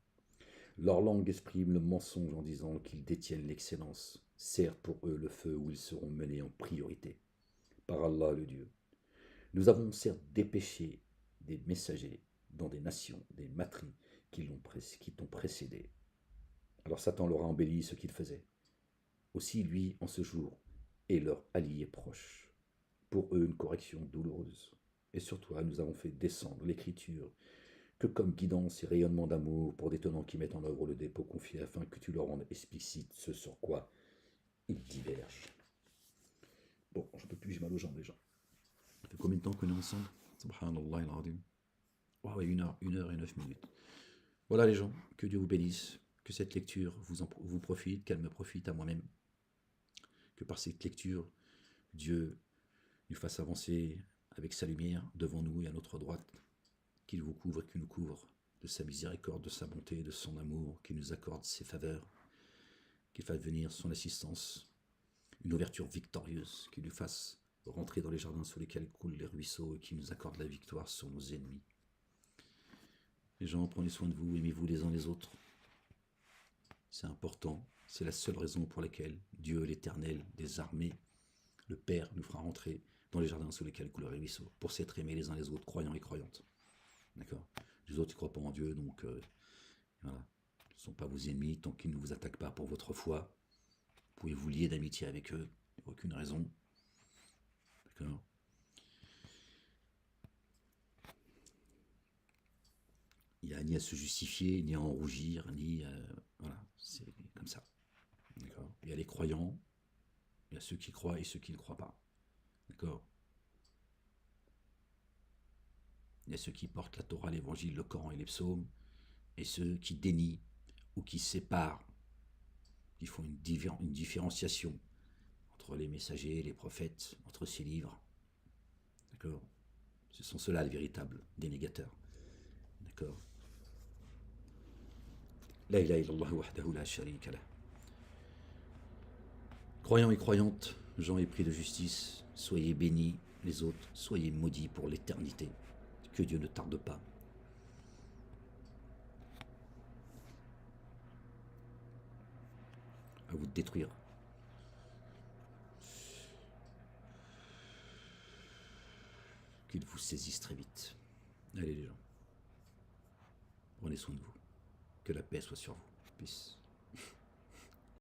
Leur langue exprime le mensonge en disant qu'ils détiennent l'excellence, certes pour eux le feu où ils seront menés en priorité. Par Allah, le Dieu. Nous avons certes dépêché des messagers dans des nations, des matries qui t'ont précédé. Alors Satan leur a embelli ce qu'il faisait. Aussi lui, en ce jour, est leur allié proche. Pour eux, une correction douloureuse. Et sur toi, nous avons fait descendre l'écriture que comme guidance et rayonnement d'amour pour des tenants qui mettent en œuvre le dépôt confié afin que tu leur rendes explicite ce sur quoi ils divergent. Bon, je peux plus, j'ai mal aux jambes déjà. Ça fait combien de temps qu'on est ensemble? Subhanallah il-Azim. Oh, ouais, 1 heure et 9 minutes. Voilà les gens, que Dieu vous bénisse, que cette lecture vous profite, qu'elle me profite à moi-même, que par cette lecture, Dieu nous fasse avancer avec sa lumière devant nous et à notre droite, qu'il vous couvre et qu'il nous couvre de sa miséricorde, de sa bonté, de son amour, qu'il nous accorde ses faveurs, qu'il fasse venir son assistance, une ouverture victorieuse, qu'il nous fasse rentrer dans les jardins sous lesquels coulent les ruisseaux et qu'il nous accorde la victoire sur nos ennemis. Les gens, prenez soin de vous, aimez-vous les uns les autres. C'est important, c'est la seule raison pour laquelle Dieu, l'Éternel des armées, le Père, nous fera rentrer dans les jardins sous lesquels coulent les ruisseaux, pour s'être aimés les uns les autres, croyants et croyantes. D'accord? Les autres, ils ne croient pas en Dieu, donc voilà. Ils ne sont pas vos ennemis tant qu'ils ne vous attaquent pas pour votre foi. Vous pouvez vous lier d'amitié avec eux, il n'y a aucune raison. D'accord? Il n'y a ni à se justifier, ni à en rougir, ni voilà, c'est comme ça. D'accord? Il y a les croyants, il y a ceux qui croient et ceux qui ne croient pas. D'accord? Il y a ceux qui portent la Torah, l'Évangile, le Coran et les psaumes, et ceux qui dénient ou qui séparent, qui font une différenciation entre les messagers et les prophètes, entre ces livres. D'accord? Ce sont ceux-là les véritables dénégateurs. D'accord? La ilaha illallah wahdahu la sharika lah. Croyants et croyantes, gens épris de justice, soyez bénis les autres, soyez maudits pour l'éternité. Que Dieu ne tarde pas. À vous de détruire. Qu'il vous saisisse très vite. Allez les gens. Prenez soin de vous. Que la paix soit sur vous. Peace.